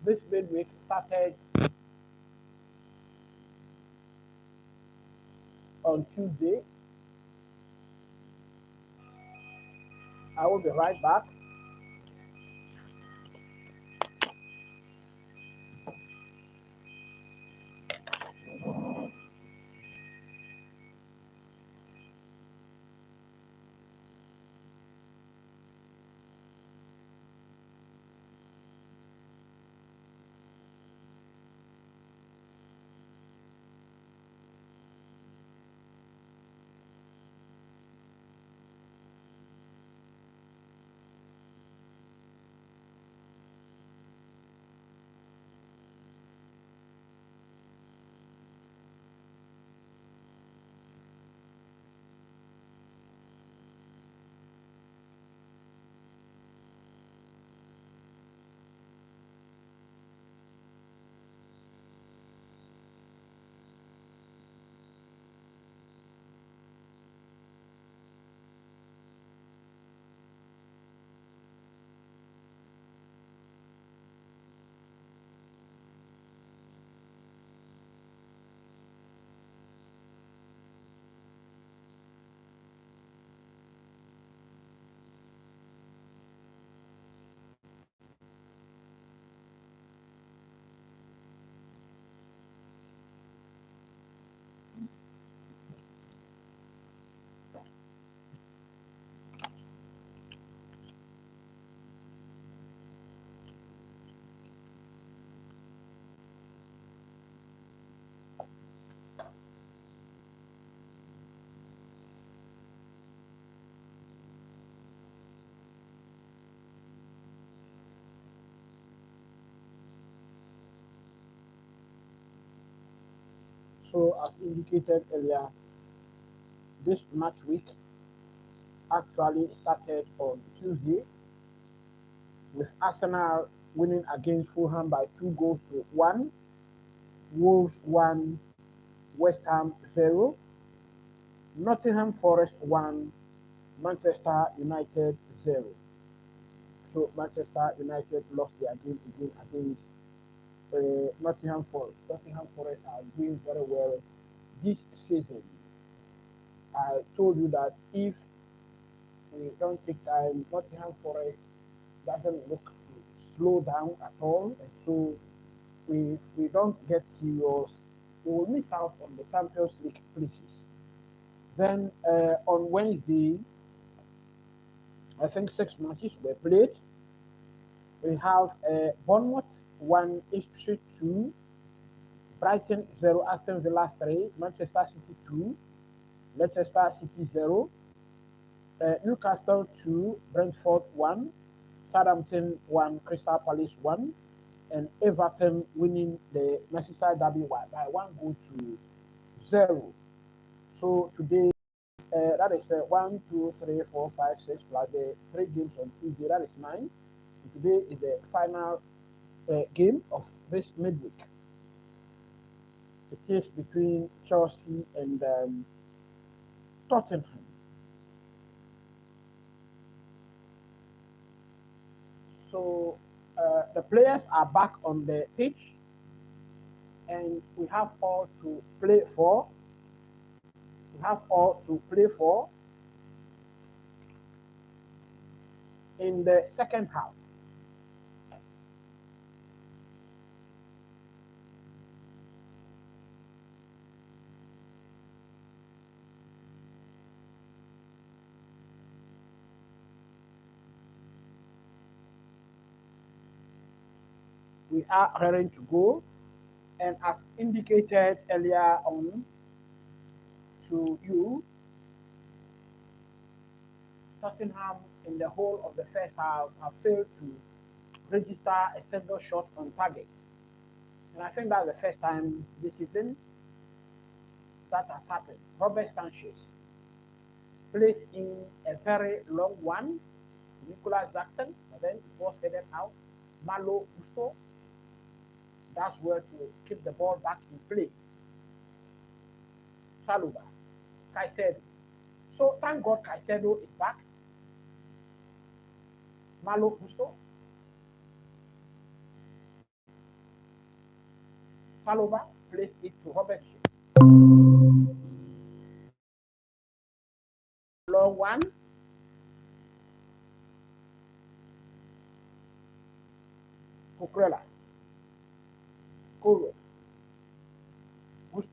this midweek started on Tuesday. I will be right back. So as indicated earlier, this match week actually started on Tuesday with Arsenal winning against Fulham by 2 goals to 1, Wolves 1, West Ham 0, Nottingham Forest 1, Manchester United 0. So Manchester United lost their game again against Nottingham Forest. Nottingham Forest are doing very well this season. I told you that if we don't take time, Nottingham Forest doesn't look to slow down at all. And so if we don't get serious, we will miss out on the Champions League places. Then on Wednesday, I think 6 matches were played. We have Bournemouth 1, Ipswich 2, Brighton 0, Aston Villa 3, Manchester City 2, Leicester City 0, Newcastle 2, Brentford 1, Southampton 1, Crystal Palace 1, and Everton winning the Merseyside Derby by 1 goal to 0. So today, that is 1, 2, 3, 4, 5, 6 plus the 3 games on Tuesday, that is 9. And today is the final game of this midweek. It is between Chelsea and Tottenham. So the players are back on the pitch, and we have all to play for. We have all to play for in the second half. We are ready to go, and as indicated earlier on to you, Tottenham in the whole of the first half have failed to register a single shot on target. And I think that's the first time this season that has happened. Robert Sanchez placed in a very long one to Nicolas Jackson, and then it was headed out. Malo Gusto does well to keep the ball back in play. Chalobah, Caicedo. So thank God Caicedo is back. Malo Gusto. Chalobah placed it to Robert. Long one. Cucurella. Colwill. Gusto.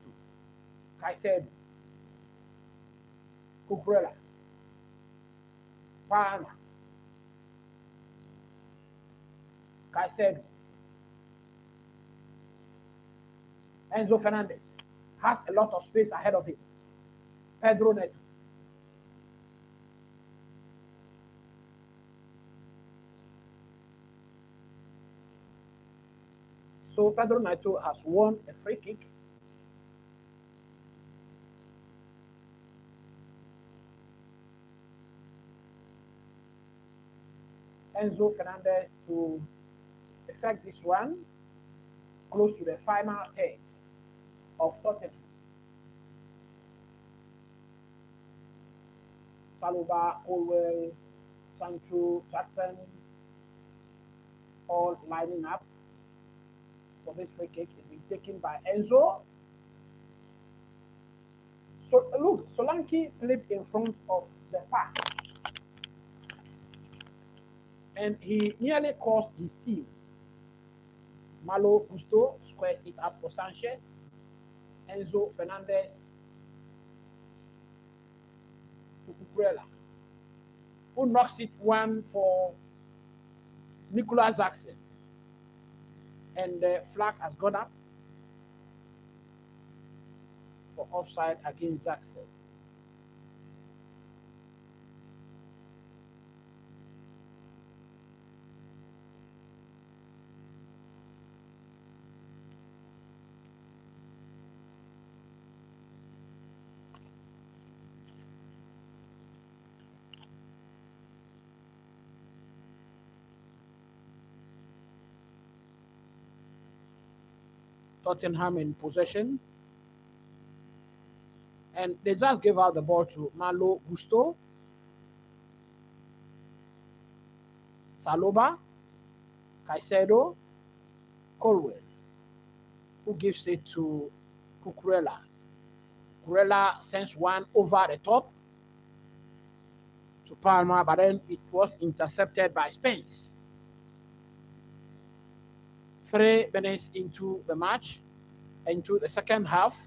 Caicedo. Cucurella. Palma. Caicedo. Enzo Fernandez has a lot of space ahead of him. Pedro Neto. So Pedro Neto has won a free kick. Enzo Fernandez to effect this one close to the final third of Tottenham. Chalobah, Colwill, Sancho, Jackson, all lining up for this free kick. It's been taken by Enzo. So look, Solanke slipped in front of the pack, and he nearly cost his team. Malo Gusto squares it up for Sanchez. Enzo Fernandez to Cucurella, who knocks it one for Nicolas Jackson. And the flag has gone up for offside against Jackson. Tottenham in possession. And they just gave out the ball to Malo Gusto. Chalobah, Caicedo, Colwill, who gives it to Cucurella. Cucurella sends one over the top to Palma, but then it was intercepted by Spence. 3 minutes into the match, into the second half,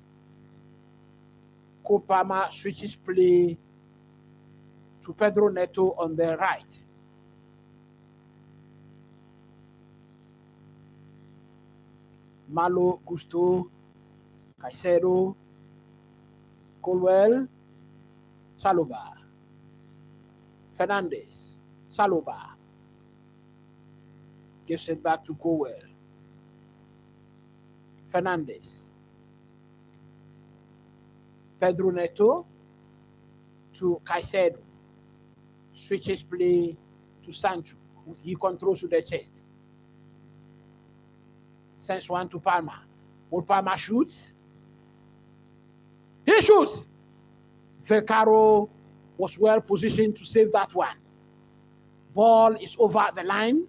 Palma switches play to Pedro Neto on the right. Malo Gusto, Caicedo, Colwill, Chalobah, Fernandez, Chalobah, gives it back to Colwill. Fernandez, Pedro Neto to Caicedo, switches play to Sancho. He controls to the chest. Sends one to Palma. Will Palma shoots? He shoots! Vicario was well positioned to save that one. Ball is over the line.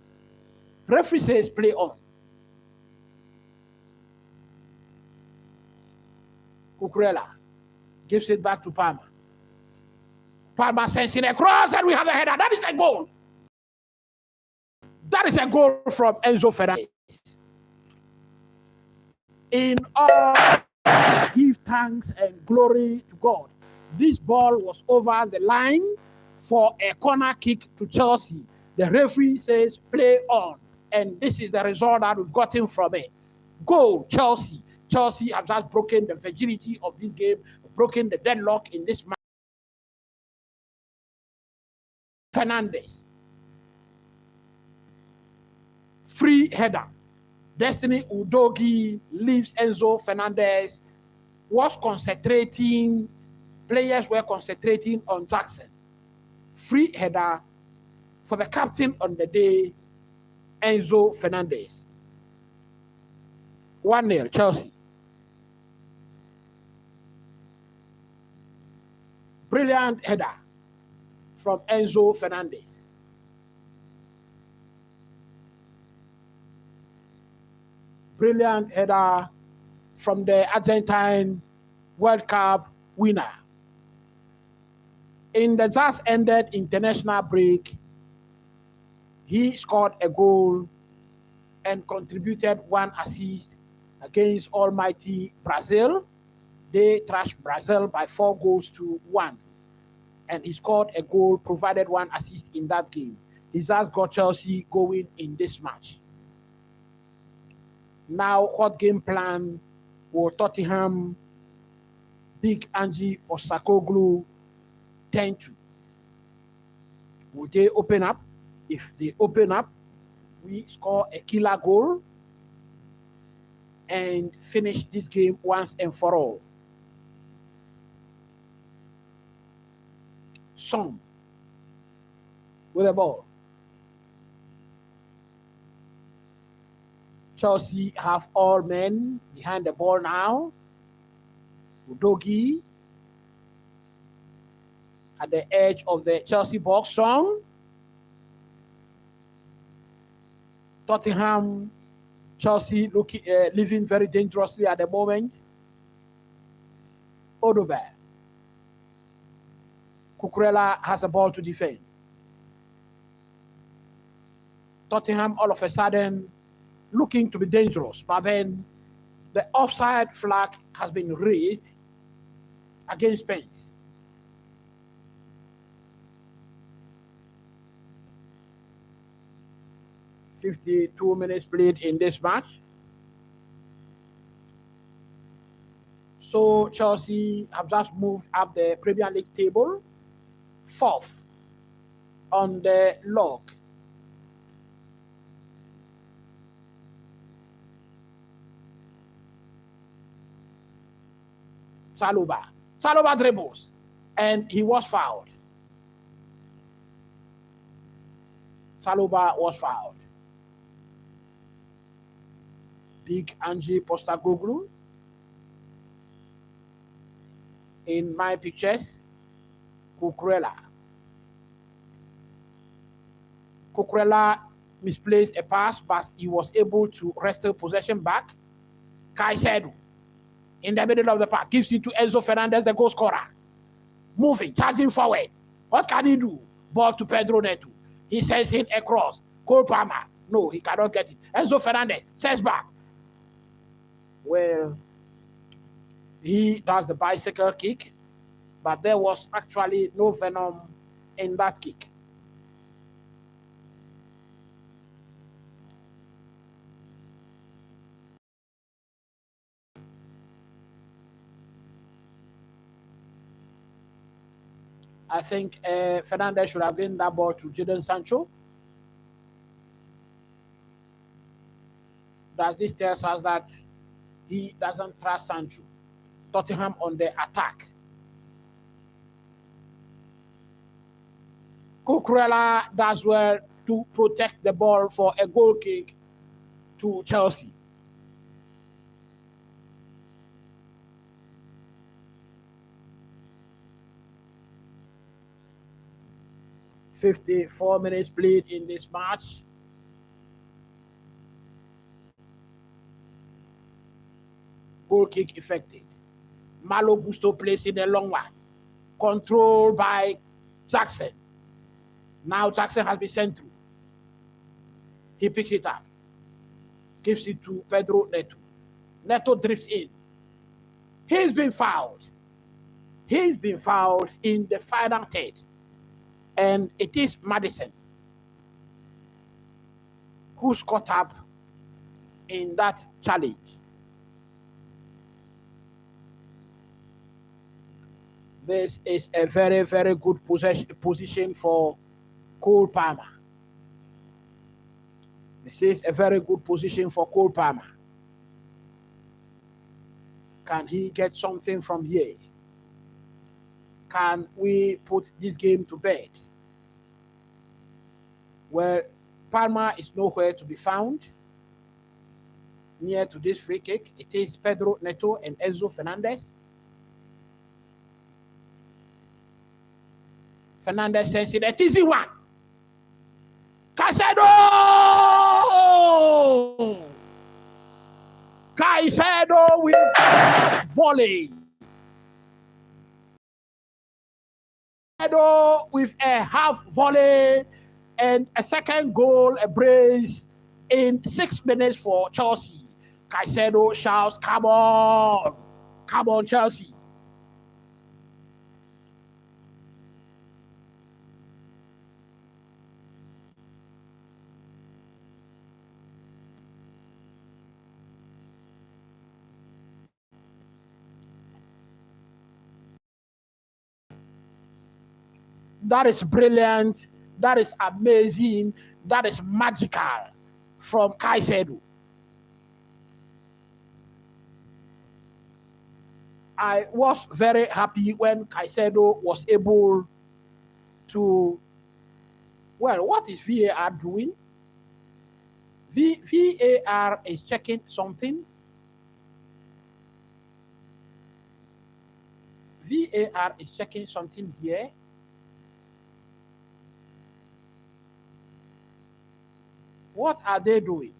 Referee says play on. Cucurella gives it back to Palma. Palma sends in a cross and we have a header. That is a goal. That is a goal from Enzo Fernandez. In all, give thanks and glory to God. This ball was over the line for a corner kick to Chelsea. The referee says play on. And this is the result that we've gotten from it. Goal, Chelsea. Chelsea have just broken the virginity of this game, broken the deadlock in this match. Fernandez. Free header. Destiny Udogie leaves Enzo Fernandez. Was concentrating, players were concentrating on Jackson. Free header for the captain on the day, Enzo Fernandez. 1-0 Chelsea. Brilliant header from Enzo Fernandez. Brilliant header from the Argentine World Cup winner. In the just ended international break, he scored a goal and contributed one assist against almighty Brazil. They thrashed Brazil by 4-1. And he scored a goal, provided one assist in that game. He's just got Chelsea going in this match. Now, what game plan will Tottenham, Big Angie or Postecoglou tend to? Will they open up? If they open up, we score a killer goal and finish this game once and for all. Son with the ball. Chelsea have all men behind the ball now. Udogie at the edge of the Chelsea box. Son. Tottenham, Chelsea living very dangerously at the moment. Odobert. Cucurella has a ball to defend. Tottenham all of a sudden looking to be dangerous, but then the offside flag has been raised against Spence. "52 minutes played in this match." So Chelsea have just moved up the Premier League table, 4th on the log. Chalobah dribbles, and he was fouled. Chalobah was fouled. Big Angie Postecoglou. In my pictures, Cucurella. Cucurella misplaced a pass, but he was able to wrestle possession back. Caicedo, in the middle of the park, gives it to Enzo Fernandez, the goal scorer. Moving, charging forward. What can he do? Ball to Pedro Neto. He sends it across. Cole Palmer. No, he cannot get it. Enzo Fernandez sends back. Well, he does the bicycle kick, but there was actually no venom in that kick. I think Fernandez should have given that ball to Jadon Sancho. Does this tell us that he doesn't trust Sancho? Tottenham on the attack. Cucurella does well to protect the ball for a goal kick to Chelsea. "54 minutes played in this match." Goal kick effected. Malo Gusto plays in the long one. Controlled by Jackson. Now Jackson has been sent through. He picks it up. Gives it to Pedro Neto. Neto drifts in. He's been fouled. He's been fouled in the final third. And it is Maddison who's caught up in that challenge. This is a very, very good position for Cole Palmer. This is a very good position for Cole Palmer. Can he get something from here? Can we put this game to bed? Well, Palmer is nowhere to be found near to this free kick. It is Pedro Neto and Enzo Fernandez. Fernandez sends it a easy one. Caicedo! Caicedo with a volley. Caicedo with a half volley and a second goal, a brace in 6 minutes for Chelsea. Caicedo shouts, "Come on! Come on, Chelsea!" That is brilliant. That is amazing. That is magical from Caicedo. I was very happy when Caicedo was able to. Well, what is VAR doing? VAR is checking something. VAR is checking something here. What are they doing?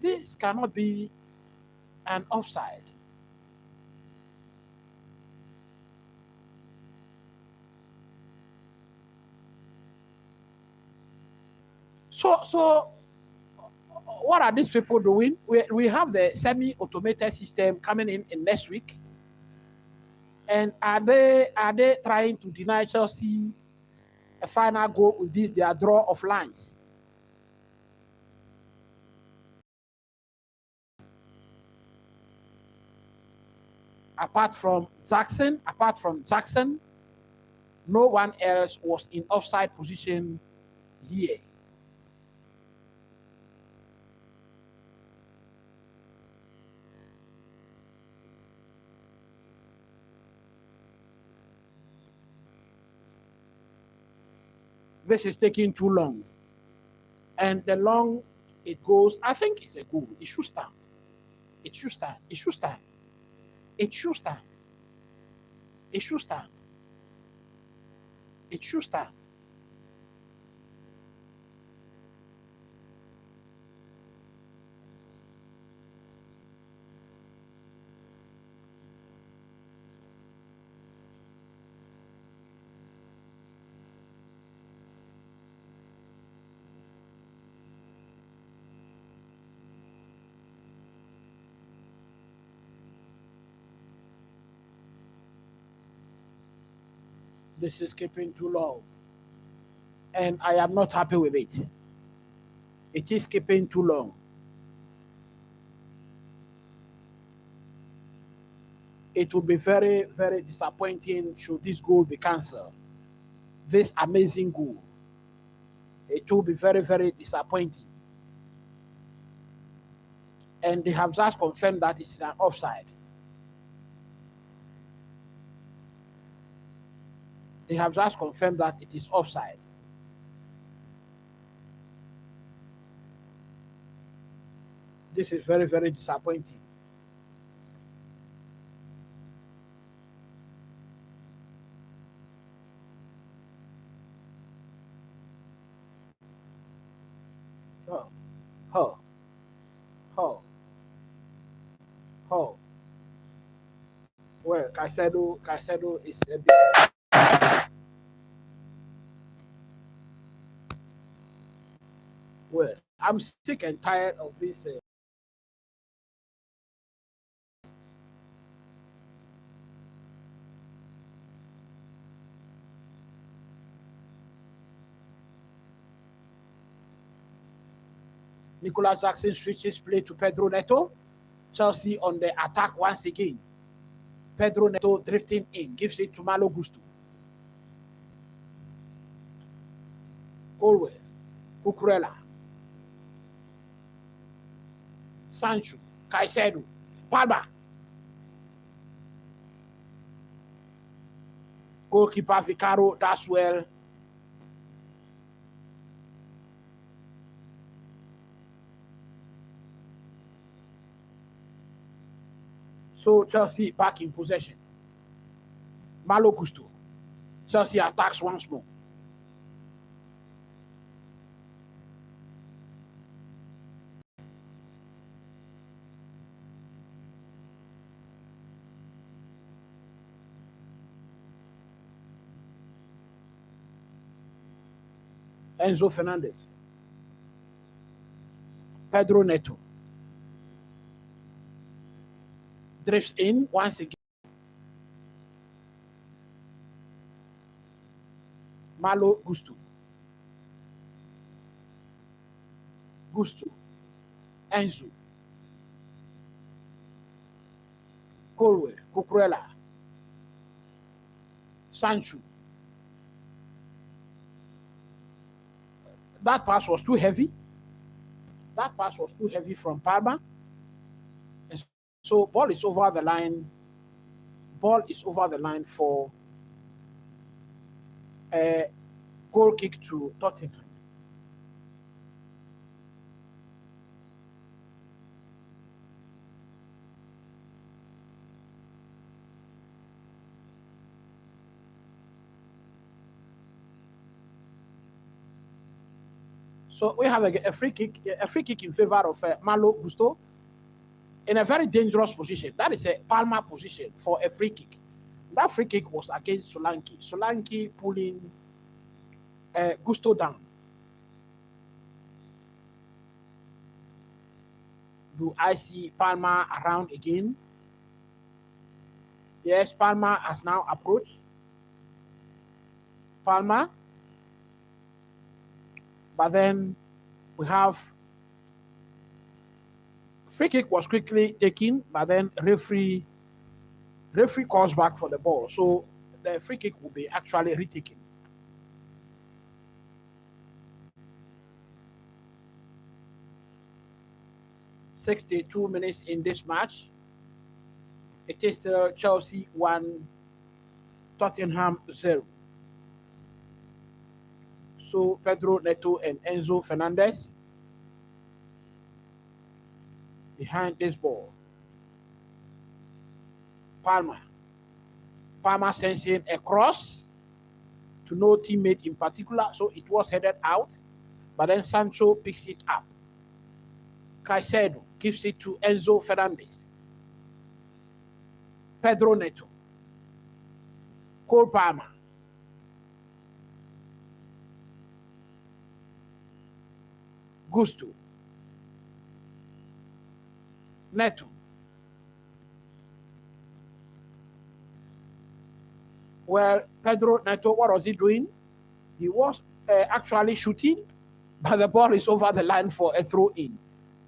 This cannot be an offside. So what are these people doing? We have the semi-automated system coming in next week. And are they trying to deny Chelsea a final goal with this their draw of lines? Apart from Jackson, no one else was in offside position here. This is taking too long. And the long it goes, I think it's a goal. It should stand. It should stand. It should stand. It should stand. It should stand. It should stand. This is keeping too long. And I am not happy with it. It is keeping too long. It would be very, very disappointing should this goal be cancelled. This amazing goal. It will be very, very disappointing. And they have just confirmed that it's an offside. They have just confirmed that it is offside. This is very, very disappointing. Oh, oh, oh, oh. Well, Caicedo is a bit. Well, I'm sick and tired of this. Nicolas Jackson switches play to Pedro Neto. Chelsea on the attack once again. Pedro Neto drifting in, gives it to Malo Gusto. Colwill, Cucurella, Sancho, Caicedo, Palma. Goalkeeper Vicario does well. So Chelsea back in possession. Malo Gusto. Chelsea attacks once more. Enzo Fernandez. Pedro Neto drifts in once again. Malo Gusto. Enzo. Colwill. Cucurella. Sancho. That pass was too heavy. That pass was too heavy from Palma. And so ball is over the line. Ball is over the line for a goal kick to Tottenham. So we have a free kick in favor of Malo Gusto in a very dangerous position. That is a Palma position for a free kick. That free kick was against Solanke. Solanke pulling Gusto down. Do I see Palma around again? Yes, Palma has now approached. Palma. But then we have free kick was quickly taken, but then referee calls back for the ball. So the free kick will be actually retaken. "62 minutes in this match. It is still Chelsea 1, Tottenham 0. So Pedro Neto and Enzo Fernandez behind this ball. Palma sends him across to no teammate in particular, so it was headed out. But then Sancho picks it up. Caicedo gives it to Enzo Fernandez. Pedro Neto. Cole Palmer. Gusto. Neto. Well, Pedro Neto, what was he doing? He was actually shooting, but the ball is over the line for a throw-in.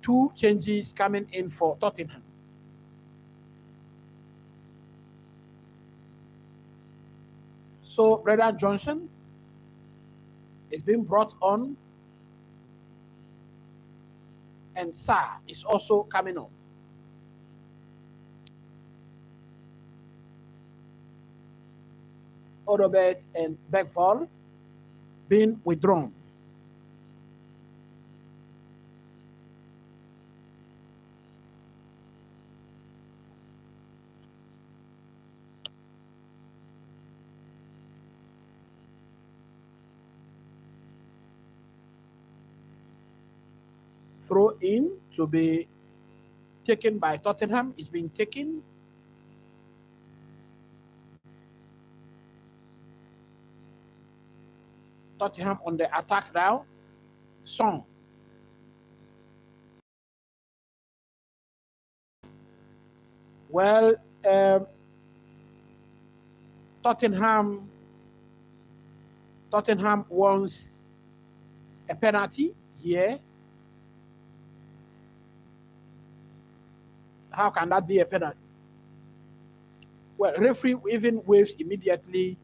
2 changes coming in for Tottenham. So Brendan Johnson is being brought on, and Sarr is also coming on. Odobert and Bergvall being withdrawn. Throw in to be taken by Tottenham is being taken. Tottenham on the attack now. Son. Well, Tottenham wants a penalty here. How can that be a penalty? Well, referee even waves immediately.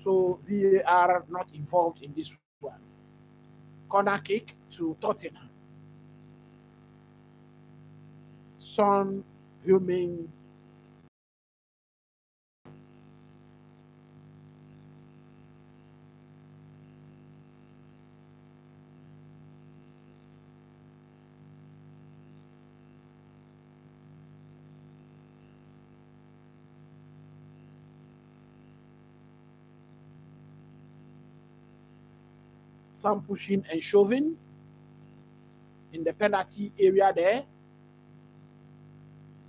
So VAR not involved in this one. Corner kick to Tottenham. Son Heung-min. Some pushing and shoving in the penalty area there.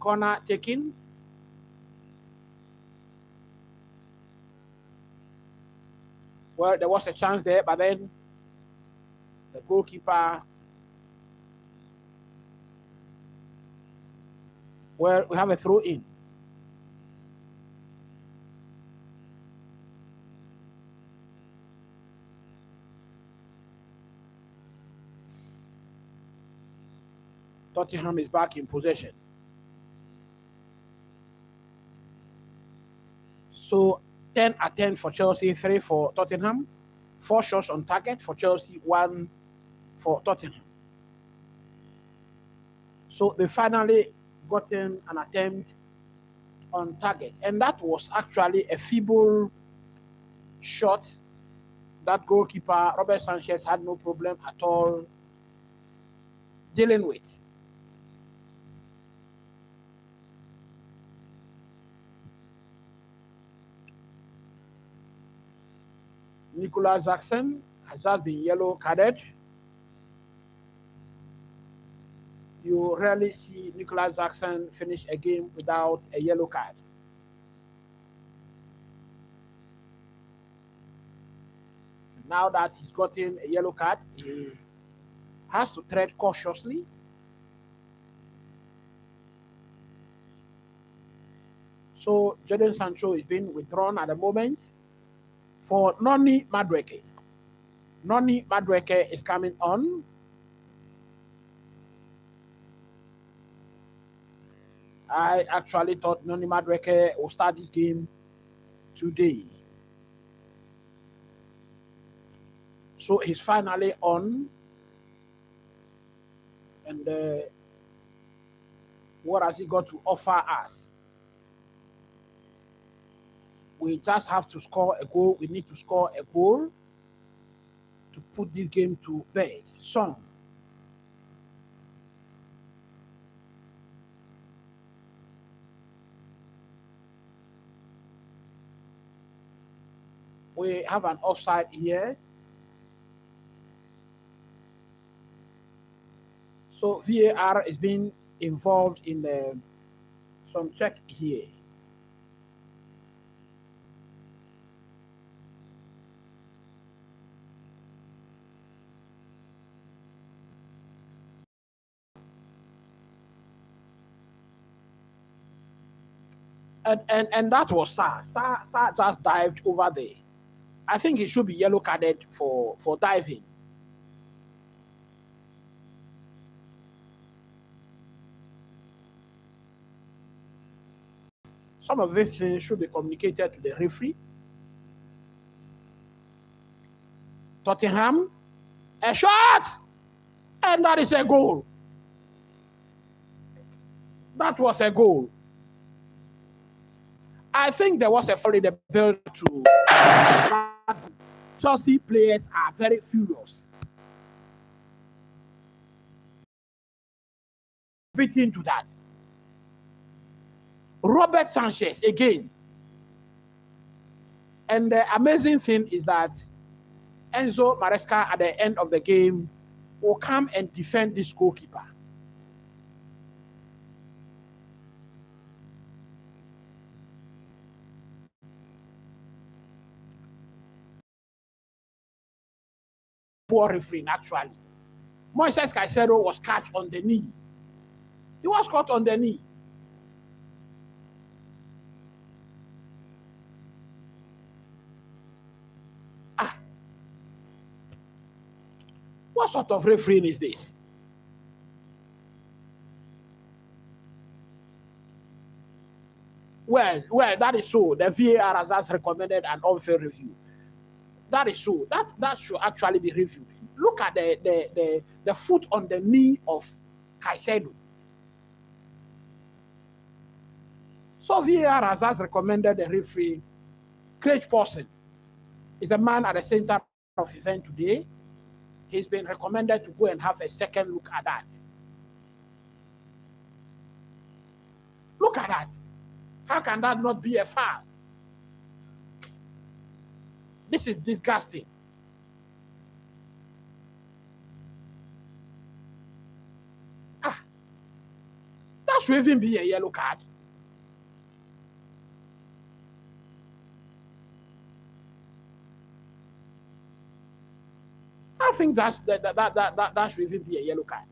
corner taken. Well, there was a chance there, but then the goalkeeper. Well, we have a throw in. Tottenham is back in possession. So 10 attempts for Chelsea, 3 for Tottenham, 4 shots on target for Chelsea, 1 for Tottenham. So they finally gotten an attempt on target, and that was actually a feeble shot. That goalkeeper, Robert Sanchez, had no problem at all dealing with. Nicolas Jackson has just been yellow carded. You rarely see Nicolas Jackson finish a game without a yellow card. Now that he's gotten a yellow card, he has to tread cautiously. So Jadon Sancho is being withdrawn at the moment for Noni Madueke. Noni Madueke is coming on. I actually thought Noni Madueke will start this game today. So he's finally on. And what has he got to offer us? We just have to score a goal. We need to score a goal to put this game to bed. Son. We have an offside here. So VAR is being involved in some check here. And that was Sa. Sa just dived over there. I think he should be yellow carded for diving. Some of these things should be communicated to the referee. Tottenham, a shot, and that is a goal. That was a goal. I think there was a fall in the build to Chelsea players are very furious. Beating to that. Robert Sanchez again. And the amazing thing is that Enzo Maresca at the end of the game will come and defend this goalkeeper. Poor referee, actually. Moises Caicedo was caught on the knee. He was caught on the knee. What sort of refereeing is this? Well, that is so. The VAR has recommended an unfair review. That is so. That should actually be reviewed. Look at the foot on the knee of Caicedo. So VAR has recommended the referee, Craig Pawson, is a man at the center of the event today. He's been recommended to go and have a second look at that. Look at that. How can that not be a foul? This is disgusting. That should even be a yellow card. I think that should even be a yellow card.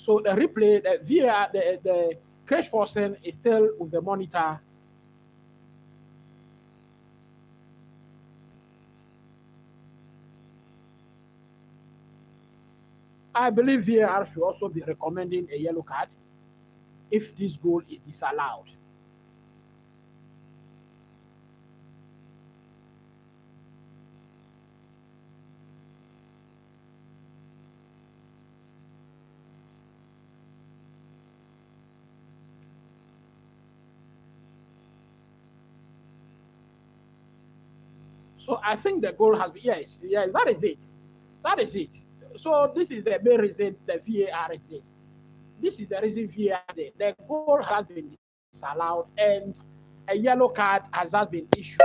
So the replay, the VAR, the crash person is still with the monitor. I believe VAR should also be recommending a yellow card if this goal is disallowed. So I think the goal has been, yes, that is it. That is it. So this is the main reason the VAR is there. This is the reason VAR is there. The goal has been disallowed and a yellow card has not been issued.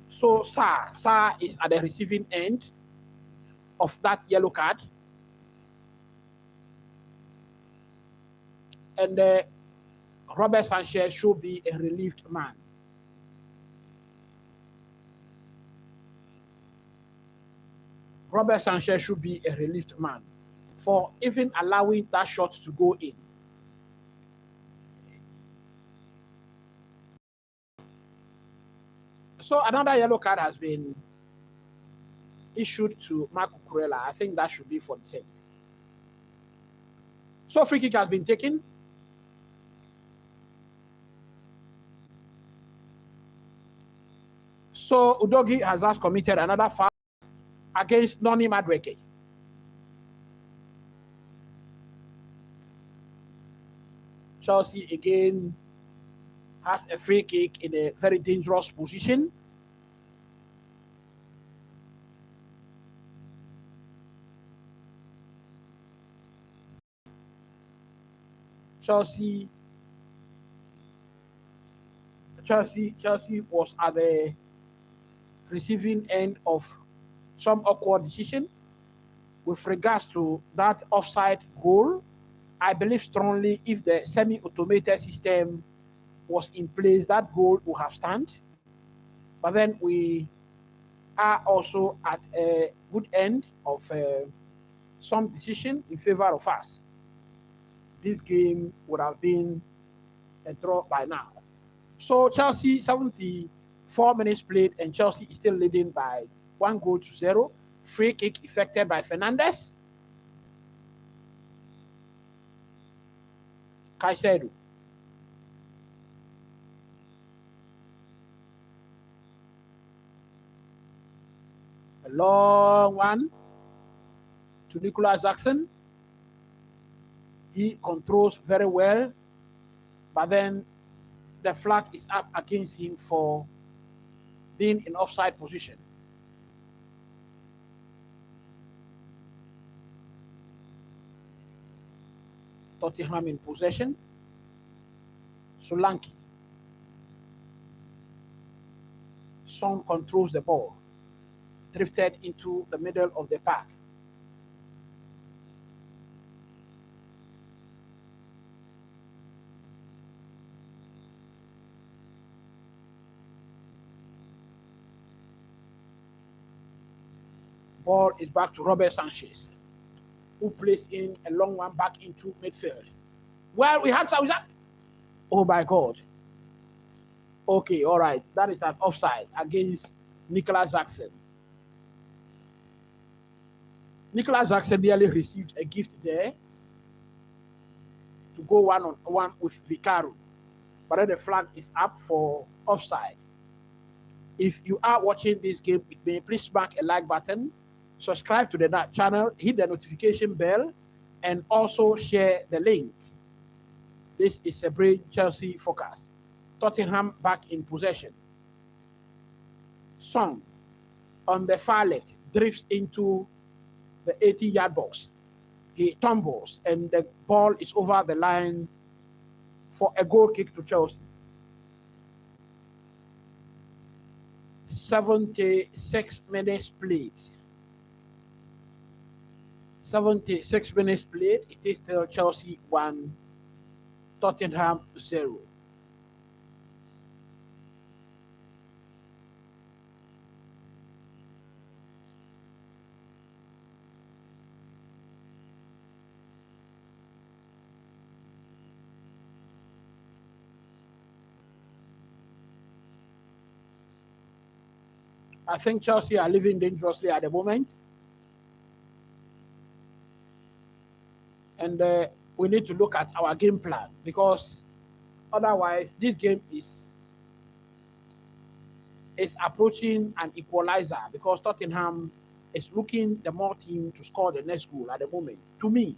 So Sa is at the receiving end of that yellow card. And Robert Sanchez should be a relieved man. Robert Sanchez should be a relieved man for even allowing that shot to go in. So another yellow card has been issued to Cucurella. I think that should be for the 10th. So free kick has been taken. So Udogie has just committed another foul against Noni Madueke. Chelsea again has a free kick in a very dangerous position. Chelsea was at the receiving end of some awkward decision with regards to that offside goal. I believe strongly if the semi-automated system was in place, that goal would have stand. But then we are also at a good end of some decision in favor of us. This game would have been a draw by now. So Chelsea, 74 minutes played, and Chelsea is still leading by 1-0. Free kick effected by Fernandes. Caicedo. A long one to Nicolas Jackson. He controls very well, but then the flag is up against him for being in offside position. Tottenham in possession. Solanke. Son controls the ball. Drifted into the middle of the park. Ball is back to Robert Sanchez, who plays in a long one back into midfield. Well, we had some. Oh my God. Okay, all right. That is an offside against Nicolas Jackson. Nicolas Jackson nearly received a gift there to go one-on-one with Vicario, but then the flag is up for offside. If you are watching this game, please smack a like button, subscribe to the channel, hit the notification bell, and also share the link. This is a brain Chelsea focus. Tottenham back in possession. Son on the far left drifts into the 80-yard box. He tumbles and the ball is over the line for a goal kick to Chelsea. 76 minutes played. 76 minutes played. It is still Chelsea 1, Tottenham 0. I think Chelsea are living dangerously at the moment. And we need to look at our game plan, because otherwise this game is approaching an equalizer, because Tottenham is looking the more team to score the next goal at the moment. To me,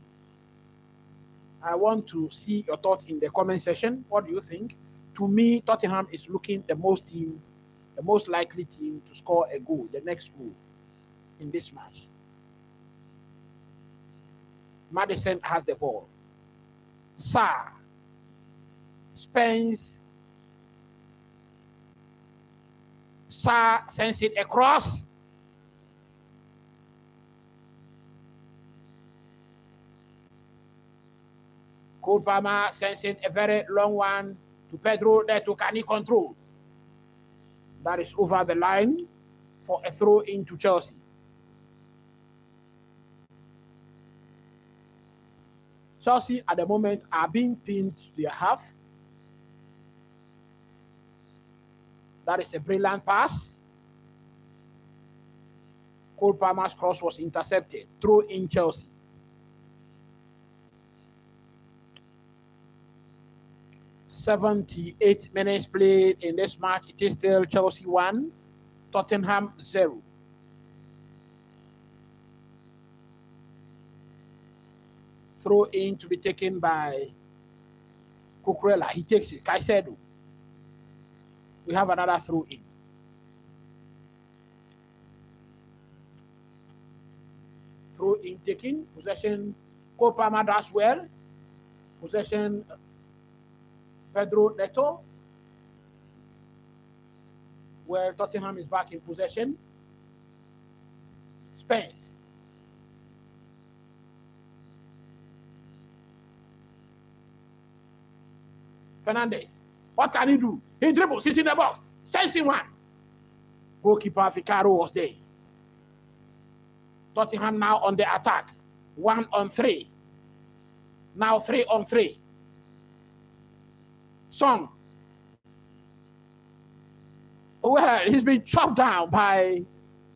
I want to see your thoughts in the comment section. What do you think? To me, Tottenham is looking the most likely team to score a goal, the next goal in this match. Maddison has the ball. Sarr. Spence. Sarr sends it across. Colwill sends in a very long one to Pedro Neto. Can he control? That is over the line for a throw into Chelsea. Chelsea at the moment are being pinned to their half. That is a brilliant pass. Colwill's cross was intercepted. Throw in Chelsea. "78 minutes played in this match. It is still Chelsea 1, Tottenham 0. Throw in to be taken by Cucurella. He takes it. Caicedo. We have another throw in. Throw in taken. Possession. Colwill does well. Possession. Pedro Neto. Where Tottenham is back in possession. Spence. Fernandez. What can he do? He dribbles. He's in the box. Sends in one. Goalkeeper Vicario was there. Tottenham now on the attack. 1-on-3. Now 3-on-3. Son. Well, he's been chopped down by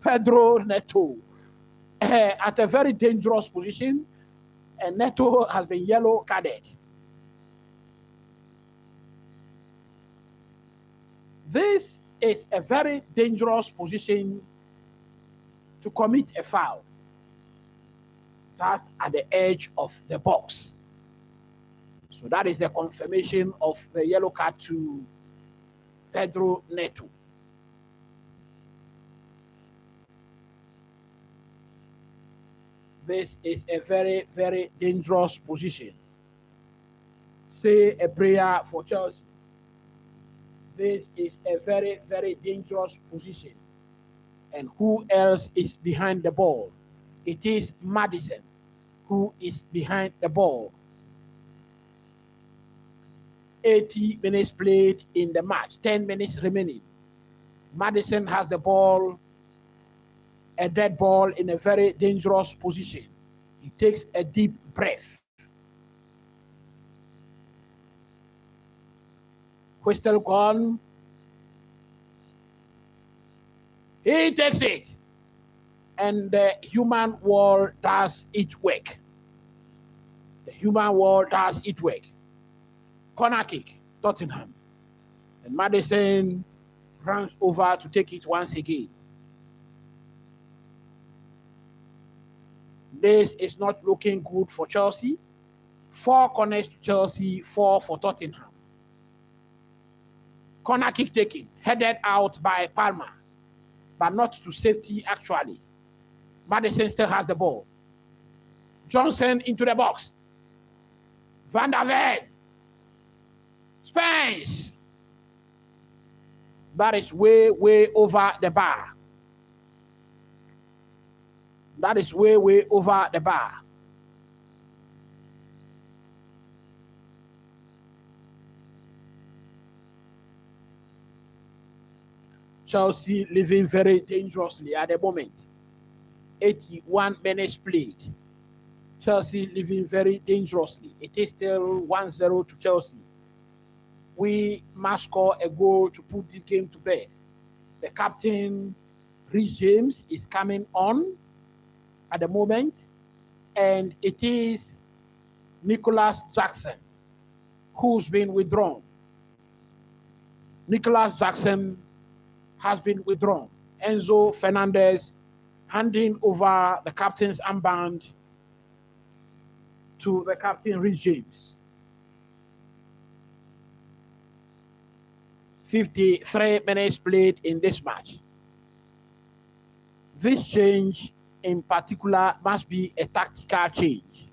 Pedro Neto at a very dangerous position, and Neto has been yellow carded. This is a very dangerous position to commit a foul. That's at the edge of the box. So that is the confirmation of the yellow card to Pedro Neto. This is a very, very dangerous position. Say a prayer for Chelsea. This is a very, very dangerous position. And who else is behind the ball? It is Maddison who is behind the ball. 80 minutes played in the match, 10 minutes remaining. Maddison has the ball, a dead ball in a very dangerous position. He takes a deep breath. Whistle gone. He takes it. And the human wall does its work. The human wall does its work. Corner kick, Tottenham. And Maddison runs over to take it once again. This is not looking good for Chelsea. 4 corners to Chelsea, 4 for Tottenham. Corner kick taken, headed out by Palmer, but not to safety actually. Maddison still has the ball. Johnson into the box. Van der Ven. Spence. That is way, way over the bar. That is way, way over the bar. Chelsea living very dangerously at the moment. 81 minutes played. Chelsea living very dangerously. It is still 1-0 to Chelsea. We must score a goal to put this game to bed. The captain, Reece James, is coming on at the moment, and it is Nicholas Jackson who's been withdrawn. Nicholas Jackson has been withdrawn. Enzo Fernandez handing over the captain's armband to the captain, Reece James. 53 minutes played in this match. This change in particular must be a tactical change.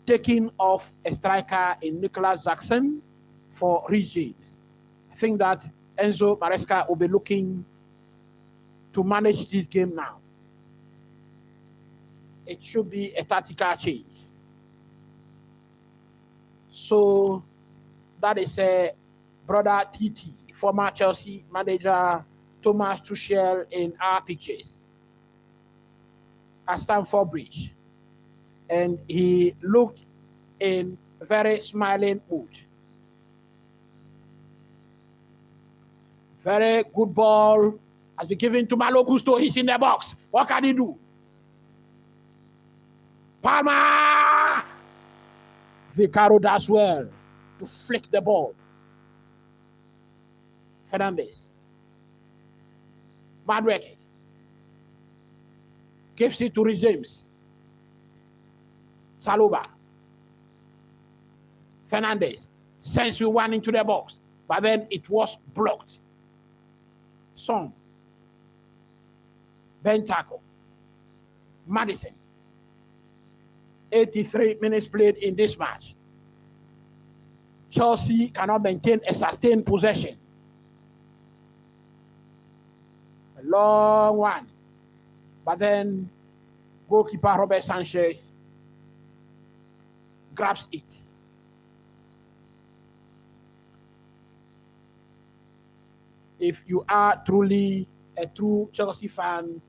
Taking off a striker in Nicholas Jackson for Reece James. I think that Enzo Maresca will be looking to manage this game now. It should be a tactical change. So that is a brother TT, former Chelsea manager Thomas Tuchel in our pictures at Stamford Bridge. And he looked in very smiling mood. Very good ball has been given to Malo Gusto. He's in the box. What can he do? Palmer! Vicario does well to flick the ball. Fernandez. Madueke. Gives it to Reece James. Chalobah. Fernandez sends one into the box, but then it was blocked. Son. Bentancur. Maddison. 83 minutes played in this match. Chelsea cannot maintain a sustained possession. A long one. But then goalkeeper Robert Sanchez grabs it. If you are truly a true Chelsea fan,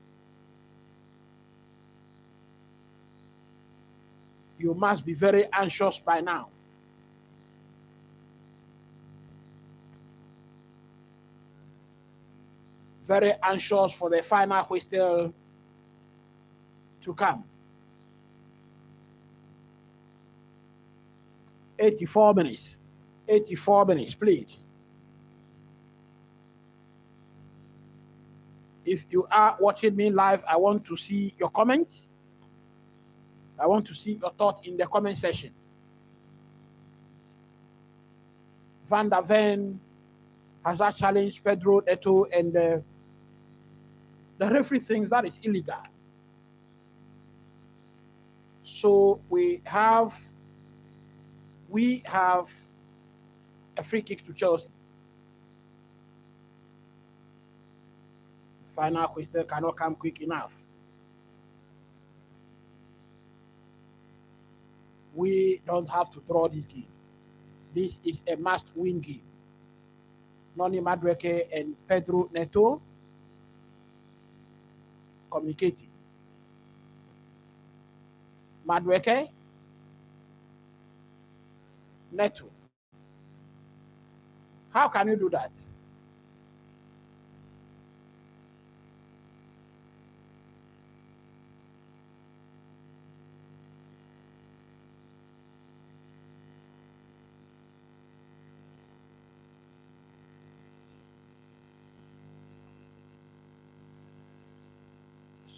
you must be very anxious by now. Very anxious for the final whistle to come. 84 minutes. 84 minutes, please. If you are watching me live, I want to see your comments. I want to see your thoughts in the comment section. Van der Ven has that challenged Pedro Neto, and the referee thinks that is illegal. So we have a free kick to Chelsea. Final whistle cannot come quick enough. We don't have to draw this game. This is a must-win game. Noni Madueke and Pedro Neto communicating. Madueke, Neto. How can you do that?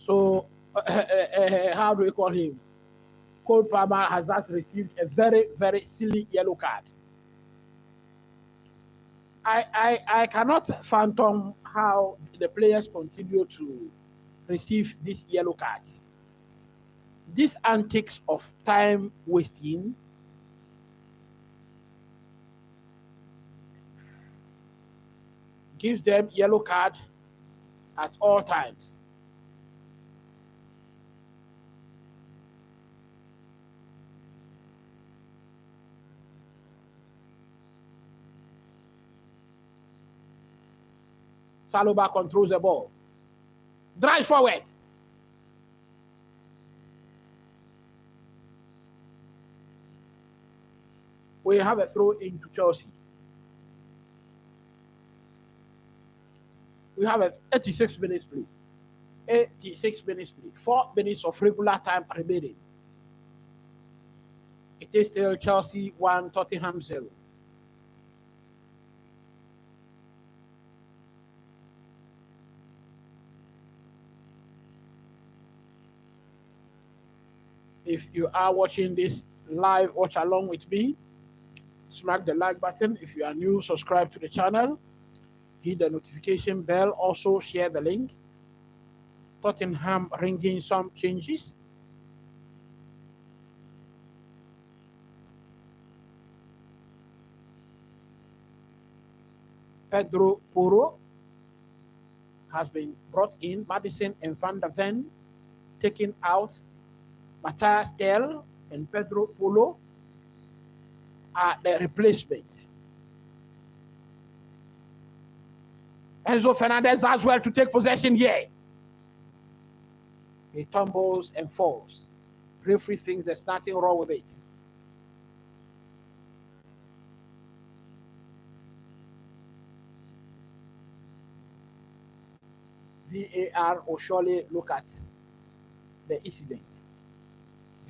So, how do we call him? Cole Palmer has just received a very, very silly yellow card. I cannot fathom how the players continue to receive these yellow cards. These antics of time wasting gives them yellow card at all times. Chalobah controls the ball. Drives forward. We have a throw into Chelsea. We have a 86 minutes play. 86 minutes play. 4 minutes of regular time remaining. It is still Chelsea 1, Tottenham 0. If you are watching this live, watch along with me. Smack the like button. If you are new, subscribe to the channel. Hit the notification bell. Also share the link. Tottenham ringing some changes. Pedro Porro has been brought in. Maddison and Van der Ven taken out. Matthias Tel and Pedro Porro are the replacement. Enzo Fernandez as well to take possession here. He tumbles and falls. Referee thinks there's nothing wrong with it. VAR will surely look at the incident.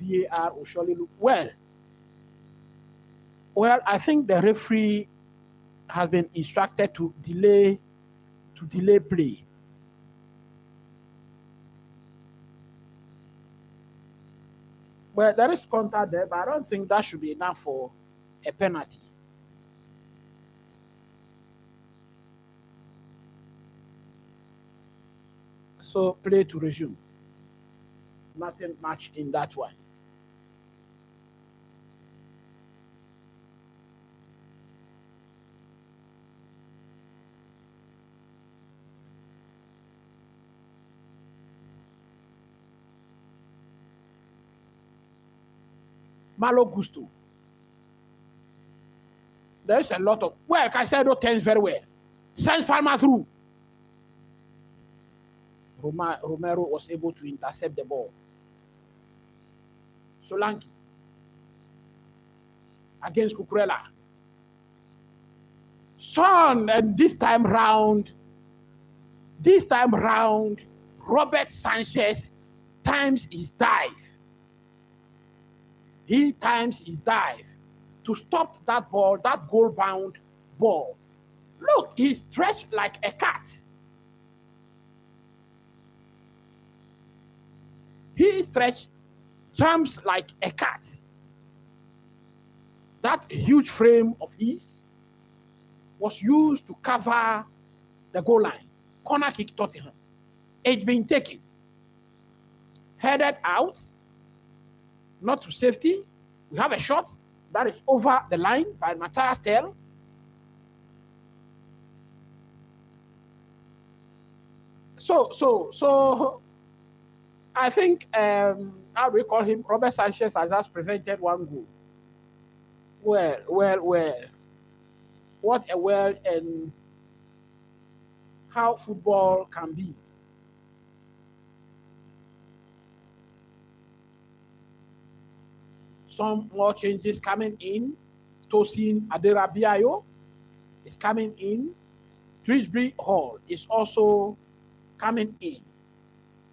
VAR will surely look. Well, I think the referee has been instructed to delay play. Well, there is contact there, but I don't think that should be enough for a penalty. So play to resume. Nothing much in that one. Malo Gusto. There's a lot of... Well, Caicedo turns very well. Sends Palmer through. Romero was able to intercept the ball. Solanke against Cucurella. Son, and this time round, Robert Sanchez times his dive. He times his dive to stop that ball, that goal-bound ball. Look, he stretched like a cat. He stretched, jumps like a cat. That huge frame of his was used to cover the goal line. Corner kick Tottenham. It's been taken. Headed out, not to safety. We have a shot that is over the line by Matthias Tel. So I think how do we call him? Robert Sanchez has just prevented one goal. Well. What a world and how football can be. Some more changes coming in. Tosin Aderabiayo is coming in. Trisbury Hall is also coming in.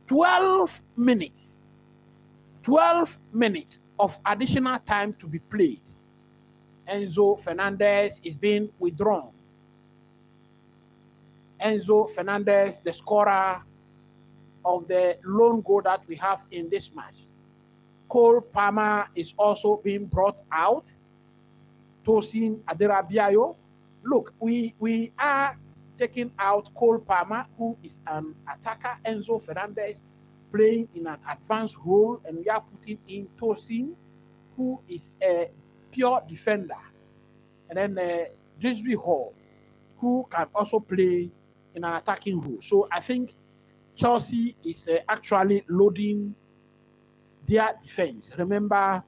12 minutes of additional time to be played. Enzo Fernandez is being withdrawn. Enzo Fernandez, the scorer of the lone goal that we have in this match. Cole Palmer is also being brought out. Tosin Aderabiayo. Look, we are taking out Cole Palmer, who is an attacker, Enzo Fernandez, playing in an advanced role, and we are putting in Tosin, who is a pure defender, and then Drisby Hall, who can also play in an attacking role. So I think Chelsea is actually loading their defense. Remember,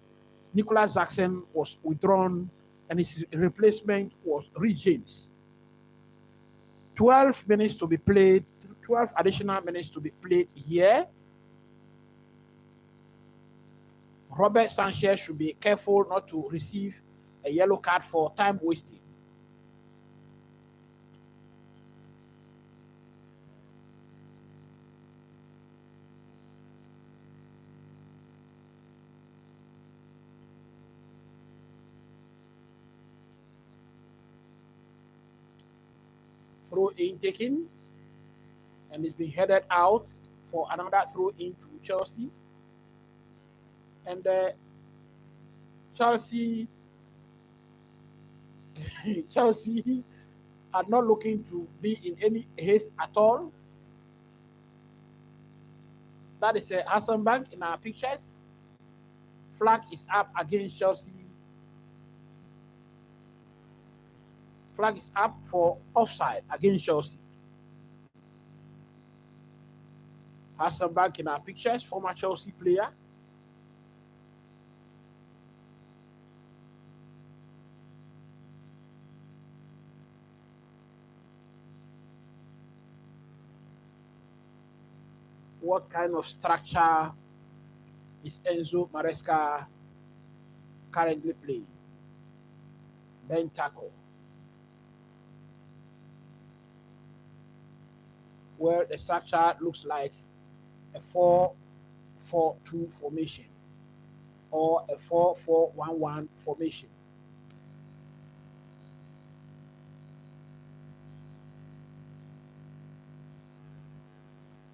Nicholas Jackson was withdrawn and his replacement was Reece James. 12 minutes to be played, 12 additional minutes to be played here. Robert Sanchez should be careful not to receive a yellow card for time wasting. Throw in taken, and it's been headed out for another throw in to Chelsea. And Chelsea, Chelsea are not looking to be in any haste at all. That is Hasselbank in our pictures. Flag is up against Chelsea. Flag is up for offside against Chelsea. Hasselbank in our pictures, former Chelsea player. What kind of structure is Enzo Maresca currently playing? Bentancur. Where the structure looks like a 4-4-2 formation or a 4-4-1-1 formation.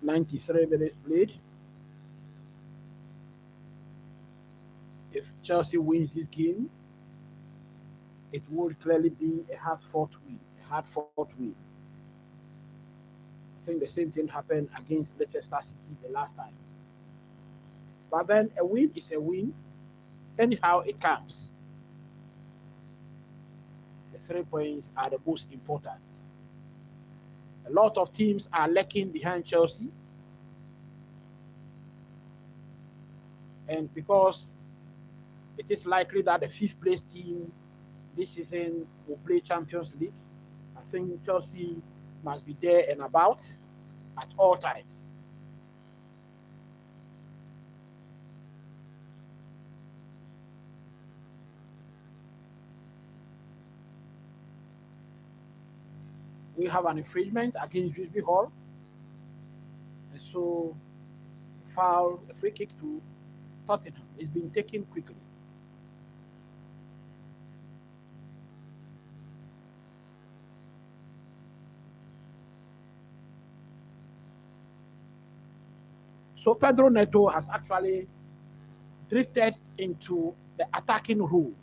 "93 minutes played. If Chelsea wins this game, it would clearly be a hard-fought win. A hard-fought win. I think the same thing happened against Leicester City the last time. But then a win is a win, anyhow it comes. The 3 points are the most important. A lot of teams are lacking behind Chelsea. And because it is likely that the fifth place team this season will play Champions League, I think Chelsea must be there and about at all times. We have an infringement against Drisby Hall. And so, foul, a free kick to Tottenham is being taken quickly. So Pedro Neto has actually drifted into the attacking role.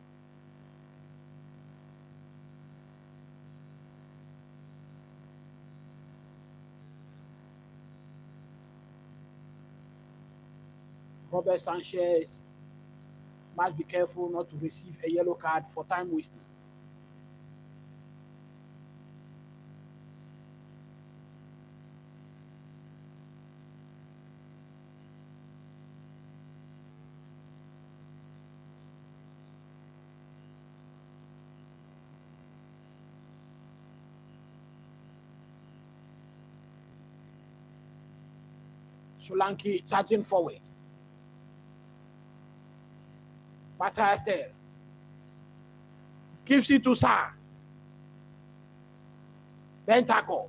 Robert Sanchez must be careful not to receive a yellow card for time wasting. Solanke charging forward. Matthias gives it to Sarr. Bentancur.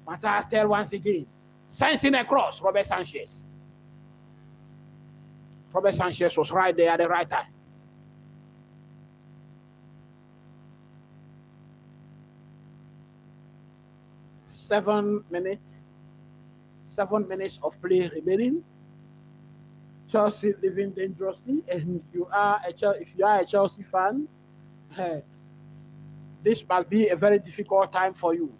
Matthias once again. Sends in across Robert Sanchez. Robert Sanchez was right there at the right time. Seven minutes of play remaining. Chelsea living dangerously, and if you are a Chelsea fan, this must be a very difficult time for you.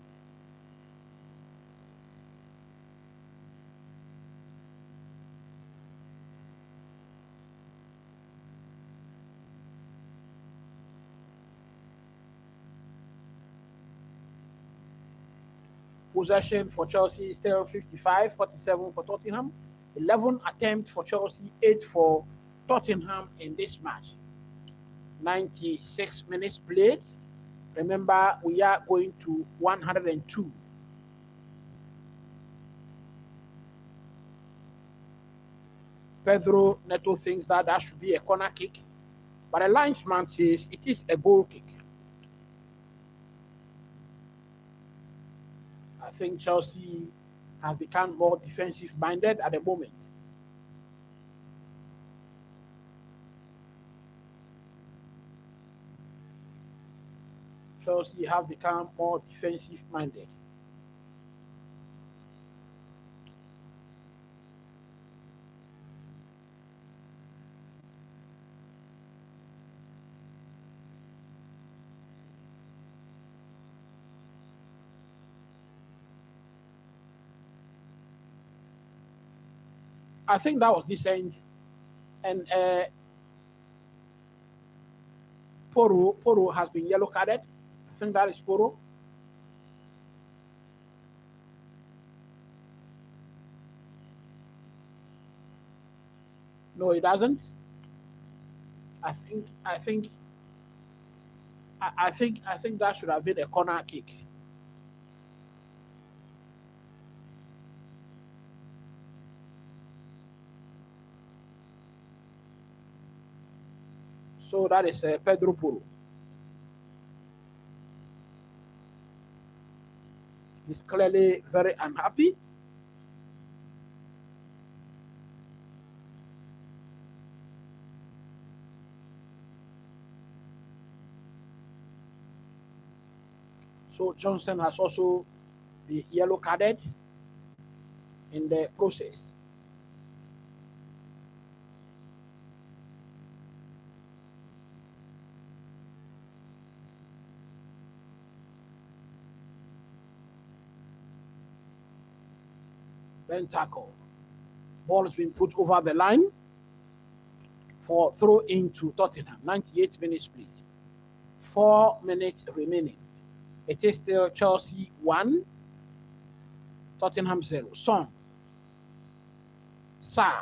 Possession for Chelsea is still 55, 47 for Tottenham. 11 attempts for Chelsea, 8 for Tottenham in this match. 96 minutes played. Remember, we are going to 102. Pedro Neto thinks that should be a corner kick, but the linesman says it is a goal kick. I think Chelsea have become more defensive-minded at the moment. Chelsea have become more defensive-minded. I think that was decent. And Poro has been yellow carded. I think that is Poro. No, it doesn't. I think that should have been a corner kick. So that is Pedro Poro. He's clearly very unhappy. So Johnson has also been yellow carded in the process. Bentancur. Ball has been put over the line for throw into Tottenham. 98 minutes played. 4 minutes remaining. It is still Chelsea 1, Tottenham 0. Son. Sa.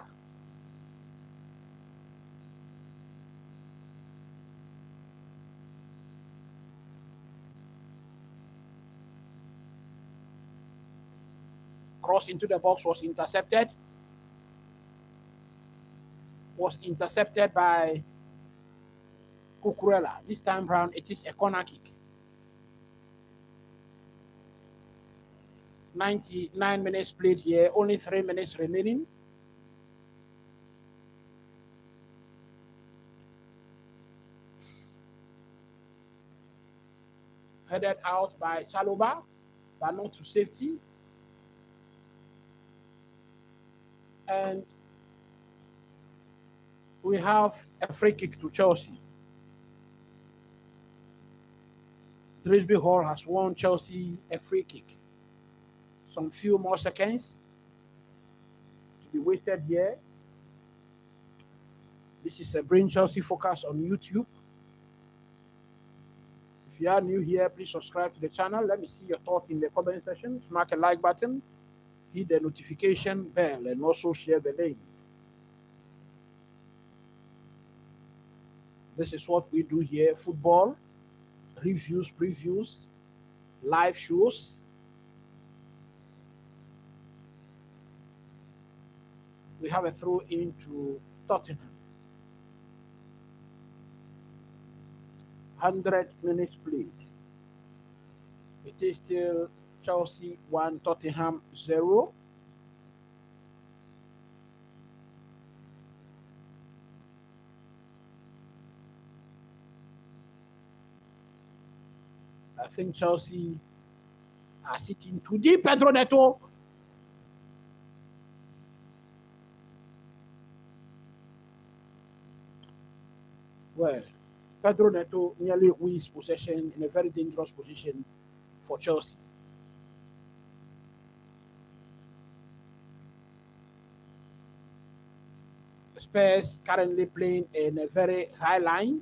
Cross into the box was intercepted. Was intercepted by Cucurella. This time round, it is a corner kick. 99 minutes played here, only 3 minutes remaining. Headed out by Chalobah, but not to safety. And we have a free kick to Chelsea. Drisby Hall has won Chelsea a free kick. Some few more seconds to be wasted here. This is a Brain Chelsea Focus on YouTube. If you are new here, please subscribe to the channel. Let me see your thoughts in the comment section. Smack a like button, hit the notification bell, and also share the link. This is what we do here: football, reviews, previews, live shows. We have a throw into Tottenham. 100 minutes played. It is still Chelsea 1, Tottenham 0. I think Chelsea are sitting too deep. Pedro Neto. Well, Pedro Neto nearly wins possession in a very dangerous position for Chelsea. Spurs currently playing in a very high line.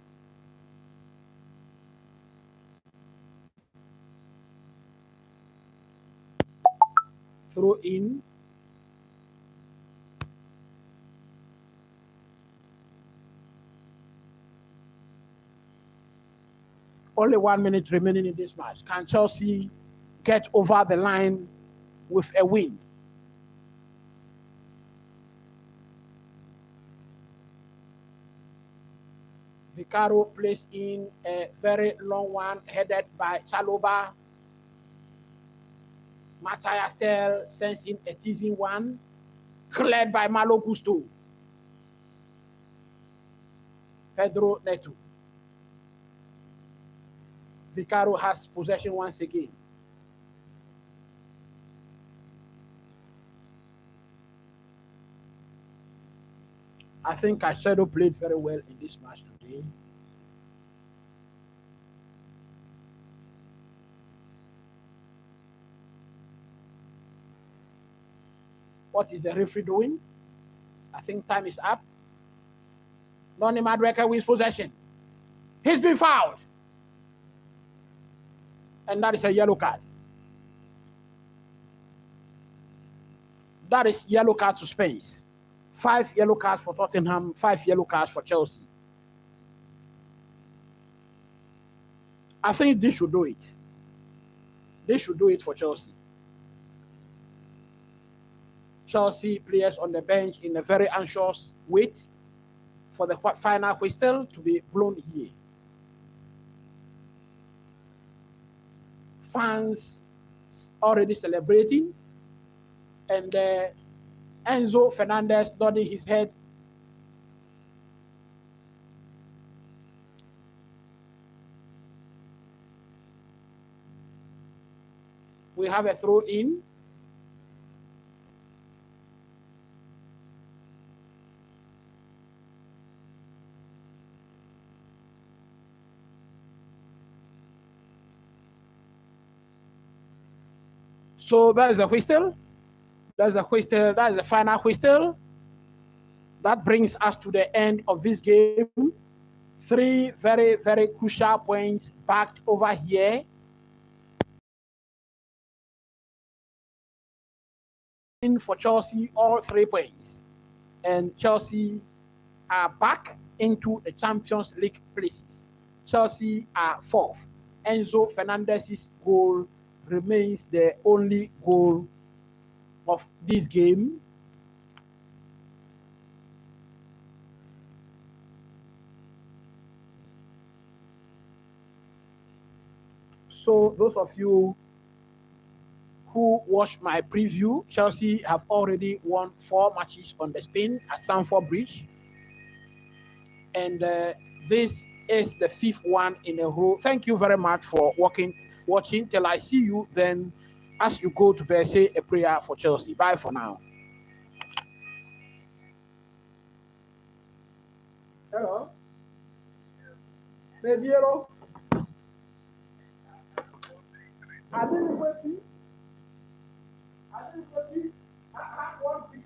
Throw in. Only 1 minute remaining in this match. Can Chelsea get over the line with a win? Vicario plays in a very long one headed by Chalobah. Matthias sends in a teasing one, cleared by Malo Gusto. Pedro Neto. Vicario has possession once again. I think Caicedo played very well in this match today. What is the referee doing? I think time is up. Noni Madueke wins possession. He's been fouled. And that is a yellow card. That is yellow card to Spence. 5 yellow cards for Tottenham, 5 yellow cards for Chelsea. I think they should do it. They should do it for Chelsea. Chelsea players on the bench in a very anxious wait for the final whistle to be blown here. Fans already celebrating, and Enzo Fernandez nodding his head. We have a throw in. So that is a whistle. That's a whistle. That is the final whistle. That brings us to the end of this game. 3 very, very crucial points backed over here. In for Chelsea, all 3 points. And Chelsea are back into the Champions League places. Chelsea are 4th. Enzo Fernandez's goal remains the only goal of this game. So those of you who watched my preview, Chelsea have already won 4 matches on the spin at Stamford Bridge. And this is the 5th one in a row. Thank you very much for watching. Till I see you then, as you go to bed, say a prayer for Chelsea. Bye for now. Hello? Mediero? I didn't wait. I didn't wait. I have 155.